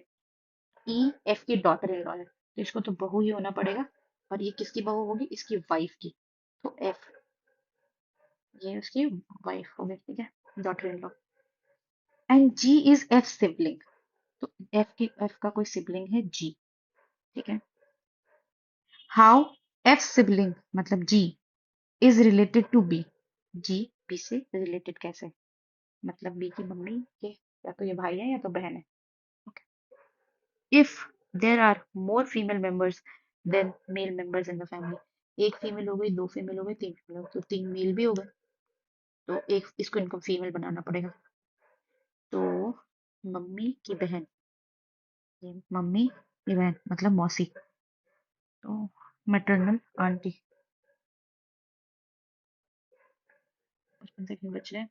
Speaker 1: E F की डॉटर इन लॉ है, तो इसको तो बहू ही होना पड़ेगा। और ये किसकी बहू होगी? इसकी वाइफ की। तो एफ, ये उसकी वाइफ हो गई, ठीक है, daughter in law. And G is F sibling. तो एफ का कोई सिबलिंग है जी, ठीक है। हाउ एफ सिबलिंग मतलब G is related to B. G B से रिलेटेड कैसे? मतलब बी की मम्मी के या तो ये भाई है या तो बहन है। If there are more female members than male members in the family, एक फीमेल हो गई, दो फीमेल हो गई, तीन फीमेल हो गई, तो तीन मेल भी हो गए, तो एक इसको इनको फीमेल बनाना पड़ेगा। तो मम्मी की बहन, ये मम्मी की बहन मतलब मौसी, तो मैटरनल आंटी। 55 सेकंड बच रहे हैं।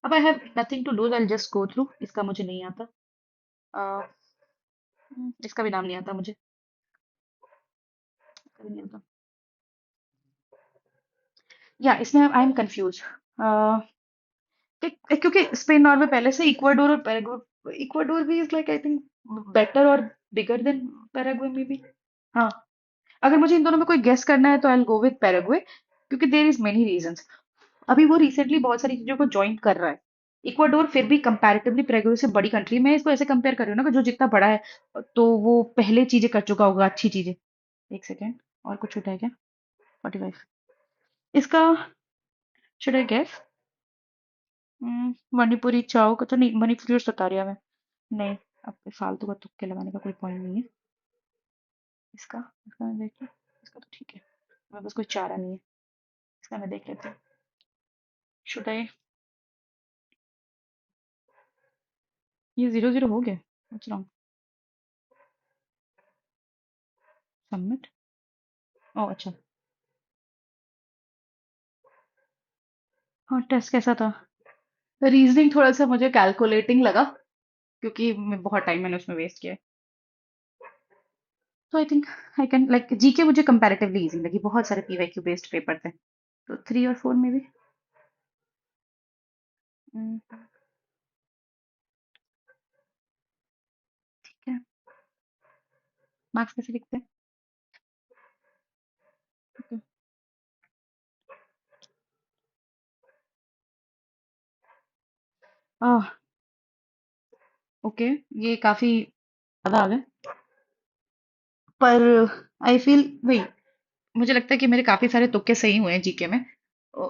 Speaker 1: अब I have nothing to lose, I just go through. इसका मुझे नहीं आता। अ, इसका भी नाम नहीं आता मुझे, इसका भी नहीं आता। या इसमें आई एम कंफ्यूज, क्योंकि स्पेन नॉर्वे पहले से, इक्वाडोर और पैराग्वे, इक्वाडोर भी is like I think better और बिगर देन पैराग्वे में भी। हाँ, अगर मुझे इन दोनों में कोई गेस करना है तो I will go with Paraguay, क्योंकि देयर इज मेनी रीजंस। अभी वो रिसेंटली बहुत सारी चीजों को ज्वाइन कर रहा है। इक्वाडोर फिर भी कंपैरेटिवली पैराग्वे से बड़ी कंट्री, मैं इसको ऐसे कंपेयर कर रही हूँ ना कि जो जितना बड़ा है तो वो पहले चीजें कर चुका होगा, अच्छी चीजें। एक सेकेंड, और कुछ छूटा है क्या? 45। इसका शुड आई गेस? मणिपुरी चाव का तो नहीं, मणिपुरी और सतारिया में नहीं। अब फालतू का तुक्के लगाने का कोई पॉइंट नहीं है। इसका इसका मैं देख लूं। इसका तो ठीक है, मेरे पास कोई चारा नहीं है। इसका मैं देख लेती हूँ। Should I? ये 0-0 हो गया। What's wrong? सबमिट। ओह अच्छा। हाँ, टेस्ट कैसा था? रीजनिंग थोड़ा सा मुझे कैलकुलेटिंग लगा, क्योंकि मैं बहुत टाइम मैंने उसमें वेस्ट किया है। तो I think I can like, GK मुझे कंपैरेटिवली इजी लगी, बहुत सारे पीवाईक्यू बेस्ड पेपर थे, तो 3 और 4 में भी। ठीक है। मार्क्स कैसे लिखते हैं? आह, ओके, ये काफी ज्यादा आ गए, पर आई फील वही, मुझे लगता है कि मेरे काफी सारे तुक्के सही हुए हैं जीके में। अ,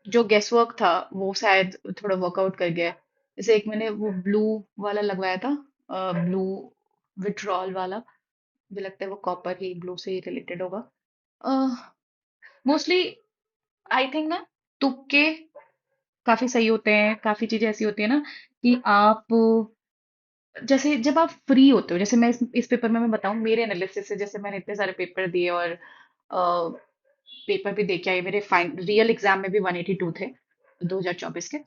Speaker 1: जो गेस वर्क था वो शायद थोड़ा वर्कआउट कर गया है। जैसे एक मैंने वो ब्लू वाला लगवाया था, ब्लू विड्रॉल वाला, मुझे लगता है वो कॉपर ही, ब्लू से ही रिलेटेड होगा। मोस्टली आई थिंक ना, तुक्के काफी सही होते हैं। काफी चीजें ऐसी होती है ना कि आप, जैसे जब आप फ्री होते हो, जैसे मैं इस पेपर में मैं बताऊं मेरे एनालिसिस से, जैसे मैंने इतने सारे पेपर दिए और पेपर भी दे के आई, मेरे फाइन रियल एग्जाम में भी 182 थे 2024 के।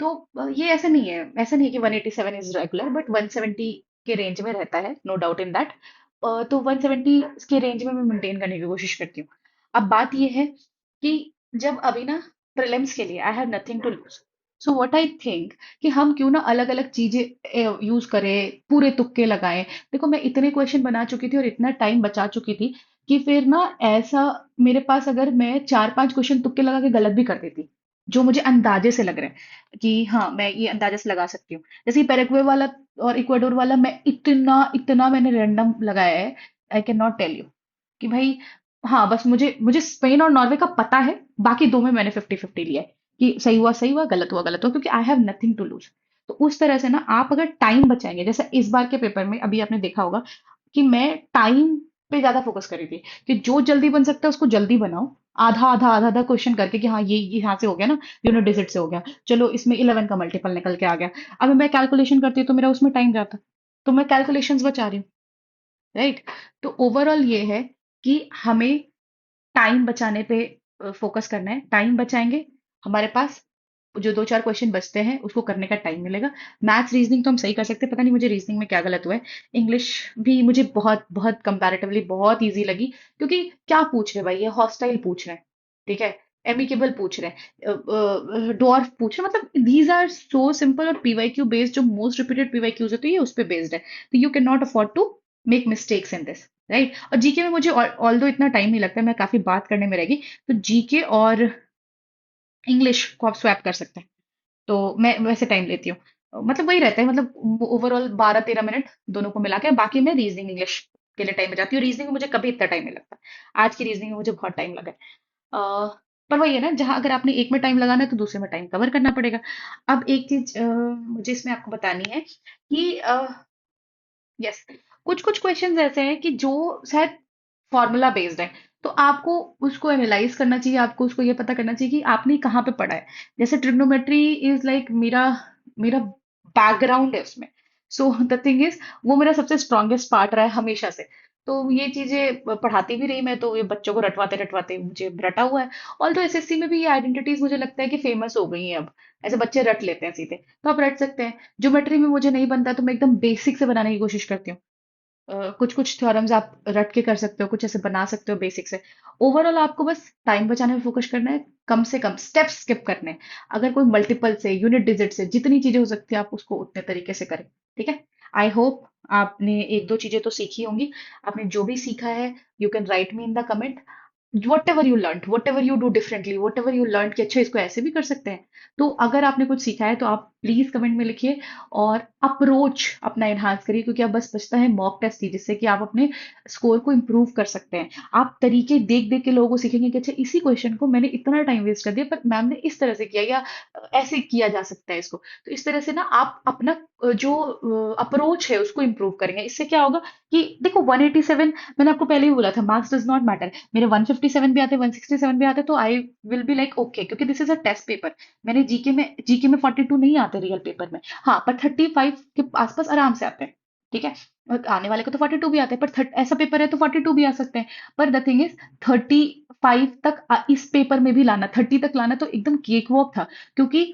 Speaker 1: तो ये ऐसा नहीं है, ऐसा नहीं है कि 187 इज रेगुलर, बट 170 के रेंज में रहता है, नो डाउट इन दैट। तो 170 के रेंज में मैं मेंटेन करने की कोशिश करती हूँ। अब बात ये है कि जब अभी ना प्रीलिम्स के लिए I have nothing to lose, so what I think कि हम क्यों ना अलग अलग चीजें यूज करें, पूरे तुक्के लगाएं। देखो मैं इतने क्वेश्चन बना चुकी थी और इतना टाइम बचा चुकी थी कि फिर ना ऐसा, मेरे पास अगर मैं 4-5 क्वेश्चन तुक्के लगा के गलत भी कर देती, जो मुझे अंदाजे से लग रहे हैं कि हाँ मैं ये अंदाजे से लगा सकती हूँ, जैसे पैराग्वे वाला और इक्वाडोर वाला, मैं इतना इतना मैंने रैंडम लगाया है, I can not tell you कि भाई। हाँ, बस मुझे मुझे स्पेन और नॉर्वे का पता है, बाकी दो में मैंने 50-50 लिया है कि सही हुआ गलत हुआ, क्योंकि I have nothing to lose. तो उस तरह से ना आप अगर टाइम बचाएंगे, जैसे इस बार के पेपर में अभी आपने देखा होगा कि मैं टाइम पे ज्यादा फोकस कर रही थी कि जो जल्दी बन सकता है उसको जल्दी बनाओ, आधा आधा क्वेश्चन करके कि हाँ ये यहाँ से हो गया ना, डिजिट से हो गया, चलो इसमें 11 का मल्टीपल निकल के आ गया। अब मैं कैलकुलेशन करती हूँ तो मेरा उसमें टाइम जाता, तो मैं कैलकुलेशंस बचा रही हूँ, राइट। तो ओवरऑल ये है कि हमें टाइम बचाने पे फोकस करना है। टाइम बचाएंगे, हमारे पास जो 2-4 क्वेश्चन बचते हैं उसको करने का टाइम मिलेगा। मैथ्स रीजनिंग तो हम सही कर सकते हैं, पता नहीं मुझे रीजनिंग में क्या गलत हुआ है। इंग्लिश भी मुझे बहुत बहुत कंपैरेटिवली बहुत इजी लगी, क्योंकि क्या पूछ रहे भाई, ये हॉस्टाइल पूछ रहे हैं, ठीक है। एमिकेबल पूछ रहे हैं, डॉर्फ पूछ रहे हैं, मतलब दीज आर सो सिंपल। और पीवाईक्यू बेस्ड जो मोस्ट रिपीटेड पीवाईक्यूज होती है ये उस पे बेस्ड है, तो you can not afford to make mistakes in this, right. और जीके में मुझे ऑल दो इतना टाइम नहीं लगता है, मैं काफी बात करने में रहेगी, तो जीके और इंग्लिश को आप स्वैप कर सकते हैं। तो मैं वैसे टाइम लेती हूँ, मतलब वही रहता है, मतलब ओवरऑल 12-13 मिनट दोनों को मिला के, बाकी मैं रीजनिंग इंग्लिश के लिए टाइम बचाती हूँ। रीजनिंग में मुझे कभी इतना टाइम नहीं लगता, आज की रीजनिंग में मुझे बहुत टाइम लगा है। पर वही है ना, जहां अगर आपने एक में टाइम लगाना है तो दूसरे में टाइम कवर करना पड़ेगा। अब एक चीज मुझे इसमें आपको बतानी है कि यस, कुछ कुछ क्वेश्चंस ऐसे हैं कि जो शायद फॉर्मूला बेस्ड है, तो आपको उसको एनालाइज करना चाहिए, आपको उसको ये पता करना चाहिए कि आपने कहाँ पे पढ़ा है। जैसे ट्रिग्नोमेट्री इज लाइक मेरा मेरा बैकग्राउंड है उसमें, सो द थिंग इज वो मेरा सबसे स्ट्रॉन्गेस्ट पार्ट रहा है हमेशा से। तो ये चीजें पढ़ाती भी रही मैं, तो ये बच्चों को रटवाते रटवाते मुझे रटा हुआ है। ऑल तो एसएससी में भी ये आइडेंटिटीज मुझे लगता है कि फेमस हो गई हैं अब, ऐसे बच्चे रट लेते हैं सीधे, तो आप रट सकते हैं। ज्योमेट्री में मुझे नहीं बनता तो मैं एकदम बेसिक से बनाने की कोशिश करती हूँ। कुछ कुछ थ्योरम्स आप रट के कर सकते हो, कुछ ऐसे बना सकते हो बेसिक से। ओवरऑल आपको बस टाइम बचाने में फोकस करना है, कम से कम स्टेप्स स्किप करने हैं। अगर कोई मल्टीपल से, यूनिट डिजिट से जितनी चीजें हो सकती है आप उसको उतने तरीके से करें। ठीक है। आई होप आपने एक दो चीजें तो सीखी होंगी। आपने जो भी सीखा है, you can write me in the comment, what ever you do differently, what ever you learn कि अच्छा इसको ऐसे भी कर सकते हैं। तो अगर आपने कुछ सीखा है तो आप प्लीज कमेंट में लिखिए, और अप्रोच अपना एनहांस करिए, क्योंकि अब बस बचता है मॉक टेस्ट ही, जिससे कि आप अपने स्कोर को इम्प्रूव कर सकते हैं। आप तरीके देख देख के लोगों को सीखेंगे कि अच्छा इसी क्वेश्चन को मैंने इतना टाइम वेस्ट कर दिया, पर मैम ने इस तरह से किया, या ऐसे किया जा सकता है इसको। तो इस तरह से ना आप अपना जो अप्रोच है उसको इम्प्रूव करेंगे। इससे क्या होगा कि देखो 187, मैंने आपको पहले ही बोला था, मार्क्स डज नॉट मैटर। मेरे 157 भी आते, 167 भी आते, तो I will be like okay, क्योंकि this is a test paper. मैंने जीके में 42 नहीं आते रियल पेपर में, हाँ, पर 35 के आसपास आराम से आते हैं। ठीक है। और आने वाले को तो 42 भी आते हैं, पर ऐसा पेपर है तो 42 भी आ सकते हैं। पर द थिंग इज 35 तक इस पेपर में भी लाना, 30 तक लाना तो एकदम केक वॉक था। क्योंकि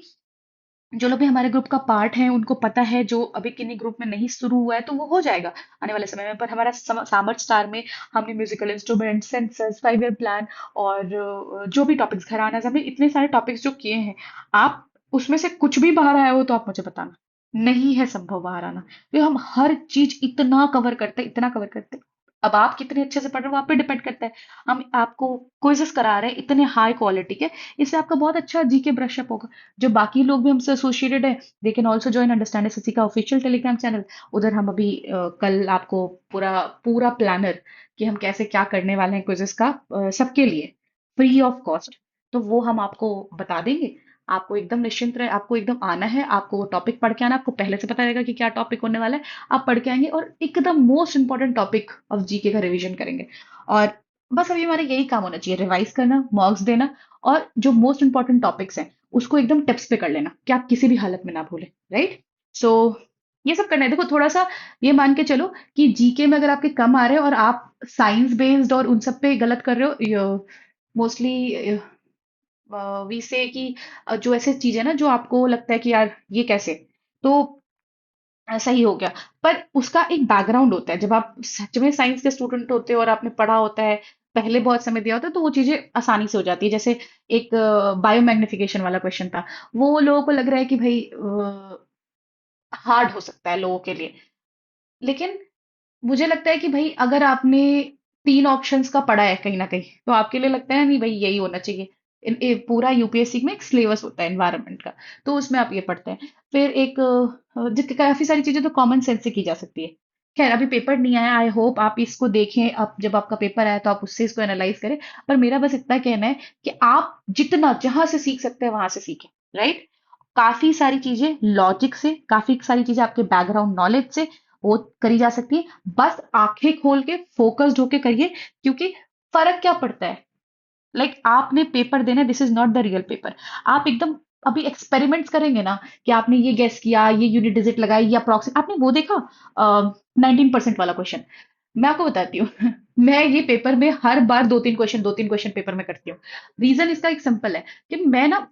Speaker 1: जो लोग भी हमारे ग्रुप का पार्ट है उनको पता है, जो अभी किन्हीं ग्रुप में नहीं शुरू हुआ है तो वो हो जाएगा आने वाले समय में। पर हमारा सामर्थ स्टार में हमने musical instrument, sensors, 5 year plan, और जो भी टॉपिक्स, घराना, हमने इतने सारे टॉपिक्स जो किए हैं, आप उसमें से कुछ भी बाहर आया हो तो आप मुझे बताना। नहीं है संभव बाहर आना, तो हम हर चीज इतना कवर करते हैं, इतना कवर करते हैं। अब आप कितने अच्छे से पढ़ रहे हो आप पे डिपेंड करता है। हम आपको क्विजेस करा रहे हैं इतने हाई क्वालिटी के, इससे आपका बहुत अच्छा जीके ब्रशअप होगा। जो बाकी लोग भी हमसे एसोसिएटेड है, they can also join understand SSC का ऑफिशियल टेलीग्राम चैनल। उधर हम अभी कल आपको पूरा पूरा प्लानर कि हम कैसे क्या करने वाले हैं क्विजेस का, सबके लिए फ्री ऑफ कॉस्ट, तो वो हम आपको बता देंगे। आपको एकदम निश्चिंत रहे, आपको एकदम आना है, आपको वो टॉपिक पढ़ के आना, आपको पहले से पता रहेगा कि क्या टॉपिक होने वाला है। आप पढ़ के आएंगे और एकदम most important topic of GK का रिवीजन करेंगे। और बस अभी हमारा यही काम होना चाहिए, रिवाइज करना, मॉक्स देना, और जो मोस्ट इंपॉर्टेंट टॉपिक्स हैं उसको एकदम टिप्स पे कर लेना कि आप किसी भी हालत में ना भूलें, राइट। सो ये सब करना है। देखो थोड़ा सा ये मान के चलो कि जीके में अगर आपके कम आ रहे हो और आप साइंस बेस्ड और उन सब पे गलत कर रहे हो, मोस्टली वी से कि जो ऐसे चीज है ना जो आपको लगता है कि यार ये कैसे, तो सही हो गया। पर उसका एक बैकग्राउंड होता है, जब आप सच में साइंस के स्टूडेंट होते हो और आपने पढ़ा होता है, पहले बहुत समय दिया होता है, तो वो चीजें आसानी से हो जाती है। जैसे एक बायोमैग्निफिकेशन वाला क्वेश्चन था, वो लोगों को लग रहा है कि भाई हार्ड हो सकता है लोगों के लिए, लेकिन मुझे लगता है कि भाई अगर आपने 3 ऑप्शंस का पढ़ा है कहीं ना कहीं, तो आपके लिए लगता है नहीं भाई यही होना चाहिए। पूरा यूपीएससी में एक सिलेबस होता है एनवायरनमेंट का, तो उसमें आप ये पढ़ते हैं। फिर एक जितनी काफी सारी चीजें तो कॉमन सेंस से की जा सकती है। खैर अभी पेपर नहीं आया, आई होप आप इसको देखें, अब जब आपका पेपर आया तो आप उससे इसको एनालाइज करें। पर मेरा बस इतना कहना है कि आप जितना जहां से सीख सकते हैं वहां से सीखें, राइट। काफी सारी चीजें लॉजिक से, काफी सारी चीजें आपके बैकग्राउंड नॉलेज से वो करी जा सकती है। बस आंखें खोल के फोकस्ड होके करिए, क्योंकि फर्क क्या पड़ता है, लाइक आपने पेपर देना, this is not the real paper. आप एकदम अभी एक्सपेरिमेंट्स करेंगे ना, कि आपने ये गेस किया, ये यूनिट डिजिट लगाई, या अप्रॉक्सी आपने वो देखा 19% वाला क्वेश्चन। मैं आपको बताती हूँ मैं ये पेपर में हर बार दो तीन क्वेश्चन पेपर में करती हूँ। रीजन इसका एक सिंपल है कि मैं ना,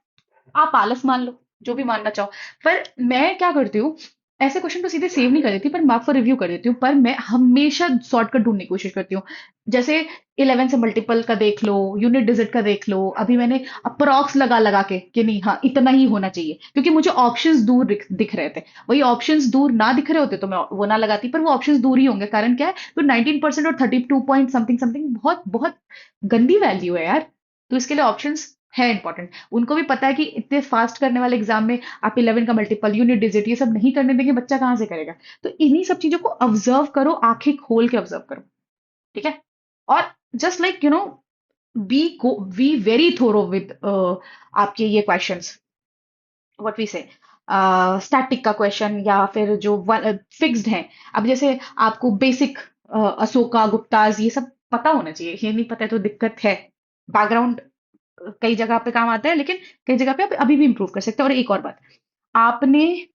Speaker 1: आप आलस मान लो, जो भी मानना चाहो, पर मैं क्या करती हूँ, ऐसे क्वेश्चन तो सीधे सेव नहीं कर देती, पर मार्क फॉर रिव्यू कर देती हूँ। पर मैं हमेशा शॉर्टकट ढूंढने की कोशिश करती हूँ। जैसे 11 से मल्टीपल का देख लो, यूनिट डिजिट का देख लो। अभी मैंने अप्रॉक्स लगा लगा के कि नहीं, हाँ इतना ही होना चाहिए, क्योंकि मुझे ऑप्शंस दूर दिख रहे थे। वही ऑप्शंस दूर ना दिख रहे होते तो मैं वो ना लगाती, पर वो ऑप्शंस दूर ही होंगे। कारण क्या है, तो 19% और 32 पॉइंट समथिंग समथिंग बहुत बहुत गंदी वैल्यू है यार। तो इसके लिए ऑप्शंस है इंपॉर्टेंट। उनको भी पता है कि इतने फास्ट करने वाले एग्जाम में आप 11 का मल्टीपल, यूनिट डिजिट, ये सब नहीं करने देंगे, बच्चा कहाँ से करेगा। तो इन्हीं सब चीजों को ऑब्जर्व करो, आंखें खोल के ऑब्जर्व करो। ठीक है। और just like be be very thorough with आपके ये questions, what we say static का क्वेश्चन या फिर जो फिक्स्ड है। अब जैसे आपको बेसिक अशोका गुप्ताज ये सब पता होना चाहिए, ये नहीं पता है तो दिक्कत है। बैकग्राउंड कई जगह पे काम आता है, लेकिन कई जगह पे आप अभी भी इंप्रूव कर सकते हैं। और एक और बात, आपने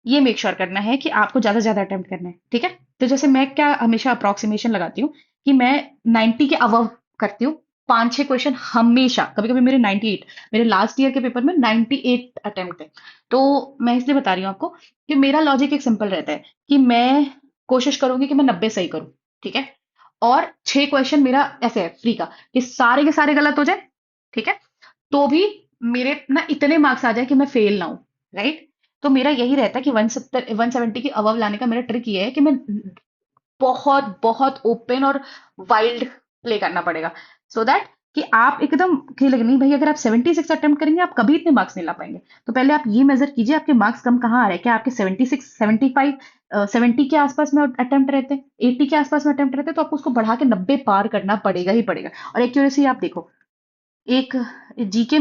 Speaker 1: ये मेक श्योर करना है कि आपको ज्यादा से ज्यादा अटेम्प्ट करना है। ठीक है। तो जैसे मैं क्या हमेशा अप्रोक्सीमेशन लगाती हूँ कि मैं 90 के अबव करती हूँ। पांच छह क्वेश्चन हमेशा, कभी कभी मेरे 98, मेरे लास्ट ईयर के पेपर में 98 अटेम्प्ट थे। तो मैं इसलिए बता रही हूँ आपको कि मेरा लॉजिक एक सिंपल रहता है कि मैं कोशिश करूंगी कि मैं 90 सही करूँ। ठीक है। और छह क्वेश्चन मेरा ऐसे है फ्री का, कि सारे के सारे गलत हो जाए। ठीक है। तो भी मेरे ना इतने मार्क्स आ जाए कि मैं फेल ना हूं। राइट। तो मेरा यही रहता है कि 170 के अबव लाने का मेरा ट्रिक ये है कि मैं बहुत बहुत ओपन और वाइल्ड प्ले करना पड़ेगा, सो दैट कि आप एकदम कि लगे नहीं भाई, अगर आप 76 अटेम्प्ट करेंगे आप कभी इतने मार्क्स नहीं ला पाएंगे। तो पहले आप ये मेजर कीजिए आपके मार्क्स कम कहाँ आ रहे हैं। क्या आपके 76, 75, 70 के आसपास में अटेम्प्ट रहते हैं, 80 के आसपास में अटेम्प्ट रहते हैं, तो आपको उसको बढ़ा के 90 पार करना पड़ेगा ही पड़ेगा। और एक्यूरेसी आप देखो, एक जीके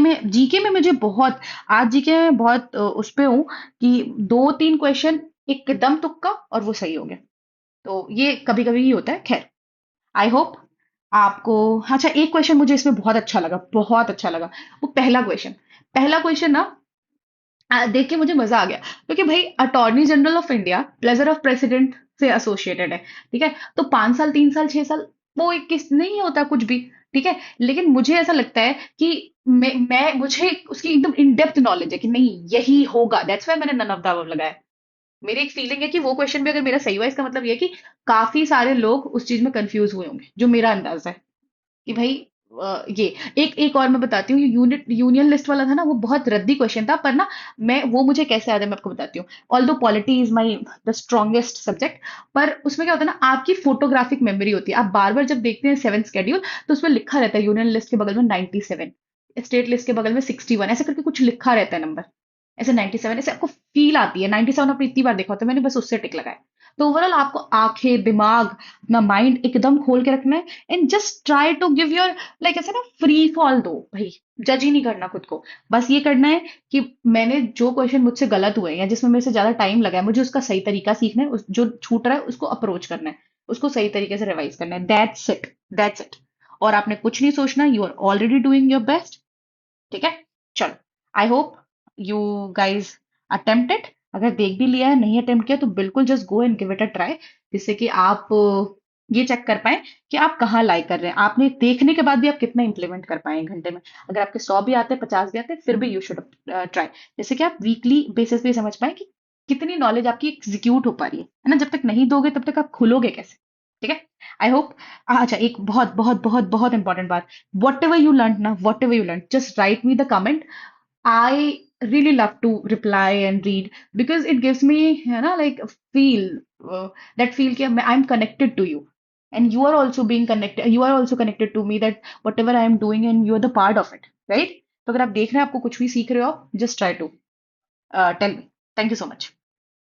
Speaker 1: में मुझे बहुत, आज जीके में बहुत उस पे हूँ कि दो तीन क्वेश्चन एकदम तुक्का और वो सही हो गया। तो ये कभी कभी ही होता है। खैर, आई होप आपको। अच्छा, एक क्वेश्चन मुझे इसमें बहुत अच्छा लगा, बहुत अच्छा लगा। वो पहला क्वेश्चन ना देख के मुझे मजा आ गया, क्योंकि भाई attorney general of India pleasure of president से एसोसिएटेड है। ठीक है। तो 5 साल, 3 साल, 6 साल, वो एक किस नहीं होता कुछ भी। ठीक है। लेकिन मुझे ऐसा लगता है कि मैं मुझे उसकी एकदम इन डेप्थ नॉलेज है कि नहीं यही होगा, दैट्स वाई मैंने नन ऑफ द अबव लगाया। मेरी एक फीलिंग है कि वो क्वेश्चन भी अगर मेरा सही हुआ, इसका मतलब ये है कि काफी सारे लोग उस चीज में कंफ्यूज हुए होंगे, जो मेरा अंदाजा है कि भाई ये एक एक और मैं बताती हूँ। ये यूनियन लिस्ट वाला था ना, वो बहुत रद्दी क्वेश्चन था, पर ना मैं वो मुझे कैसे याद है मैं आपको बताती हूँ। Although polity is my the strongest subject, पर उसमें क्या होता है ना, आपकी फोटोग्राफिक मेमोरी होती है। आप बार बार जब देखते हैं 7th शेड्यूल, तो उसमें लिखा रहता है यूनियन लिस्ट के बगल में 97, स्टेट लिस्ट के बगल में 61, ऐसे करके कुछ लिखा रहता है नंबर। ऐसे 97, ऐसे आपको फील आती है। 97 आपने इतनी बार देखा होता है, मैंने बस उससे टिक लगाया। तो ओवरऑल आपको आंखें, दिमाग, अपना माइंड एकदम खोल के रखना है, and just try to give your, like ऐसे ना, फ्री फॉल दो भाई। जज ही नहीं करना खुद को। बस ये करना है कि मैंने जो क्वेश्चन मुझसे गलत हुए हैं या जिसमें मेरे से ज्यादा टाइम लगा है, मुझे उसका सही तरीका सीखना है। जो छूट रहा है उसको अप्रोच करना है, उसको सही तरीके से रिवाइज करना है। That's it, that's it. और आपने कुछ नहीं सोचना, you are already doing your best. ठीक है। चलो, I hope you guys attempted. अगर देख भी लिया है, नहीं अटेम्प्ट किया, तो बिल्कुल just go and give it a try, जिससे कि आप ये चेक कर पाए कि आप कहाँ लाई कर रहे हैं। आपने देखने के बाद भी आप कितना इंप्लीमेंट कर पाए 1 घंटे में। अगर आपके 100 भी आते हैं, 50 भी आते हैं, फिर भी यू शुड ट्राई, जैसे कि आप वीकली बेसिस पे समझ पाए कि कितनी नॉलेज आपकी एग्जीक्यूट हो पा रही है ना। जब तक नहीं दोगे तब तक आप खुलोगे कैसे। ठीक है। I hope. अच्छा, एक बहुत बहुत बहुत बहुत इंपॉर्टेंट बात, whatever you learned now, whatever you learned, just write me the comment. I really love to reply and read, because it gives me, like a feel, that feel कि I'm connected to you, and you are also being connected, you are also connected to me, that whatever I am doing and you are the part of it, right? तो अगर आप देख रहे हैं, आपको कुछ भी सीख रहे हो, just try to tell me. Thank you so much.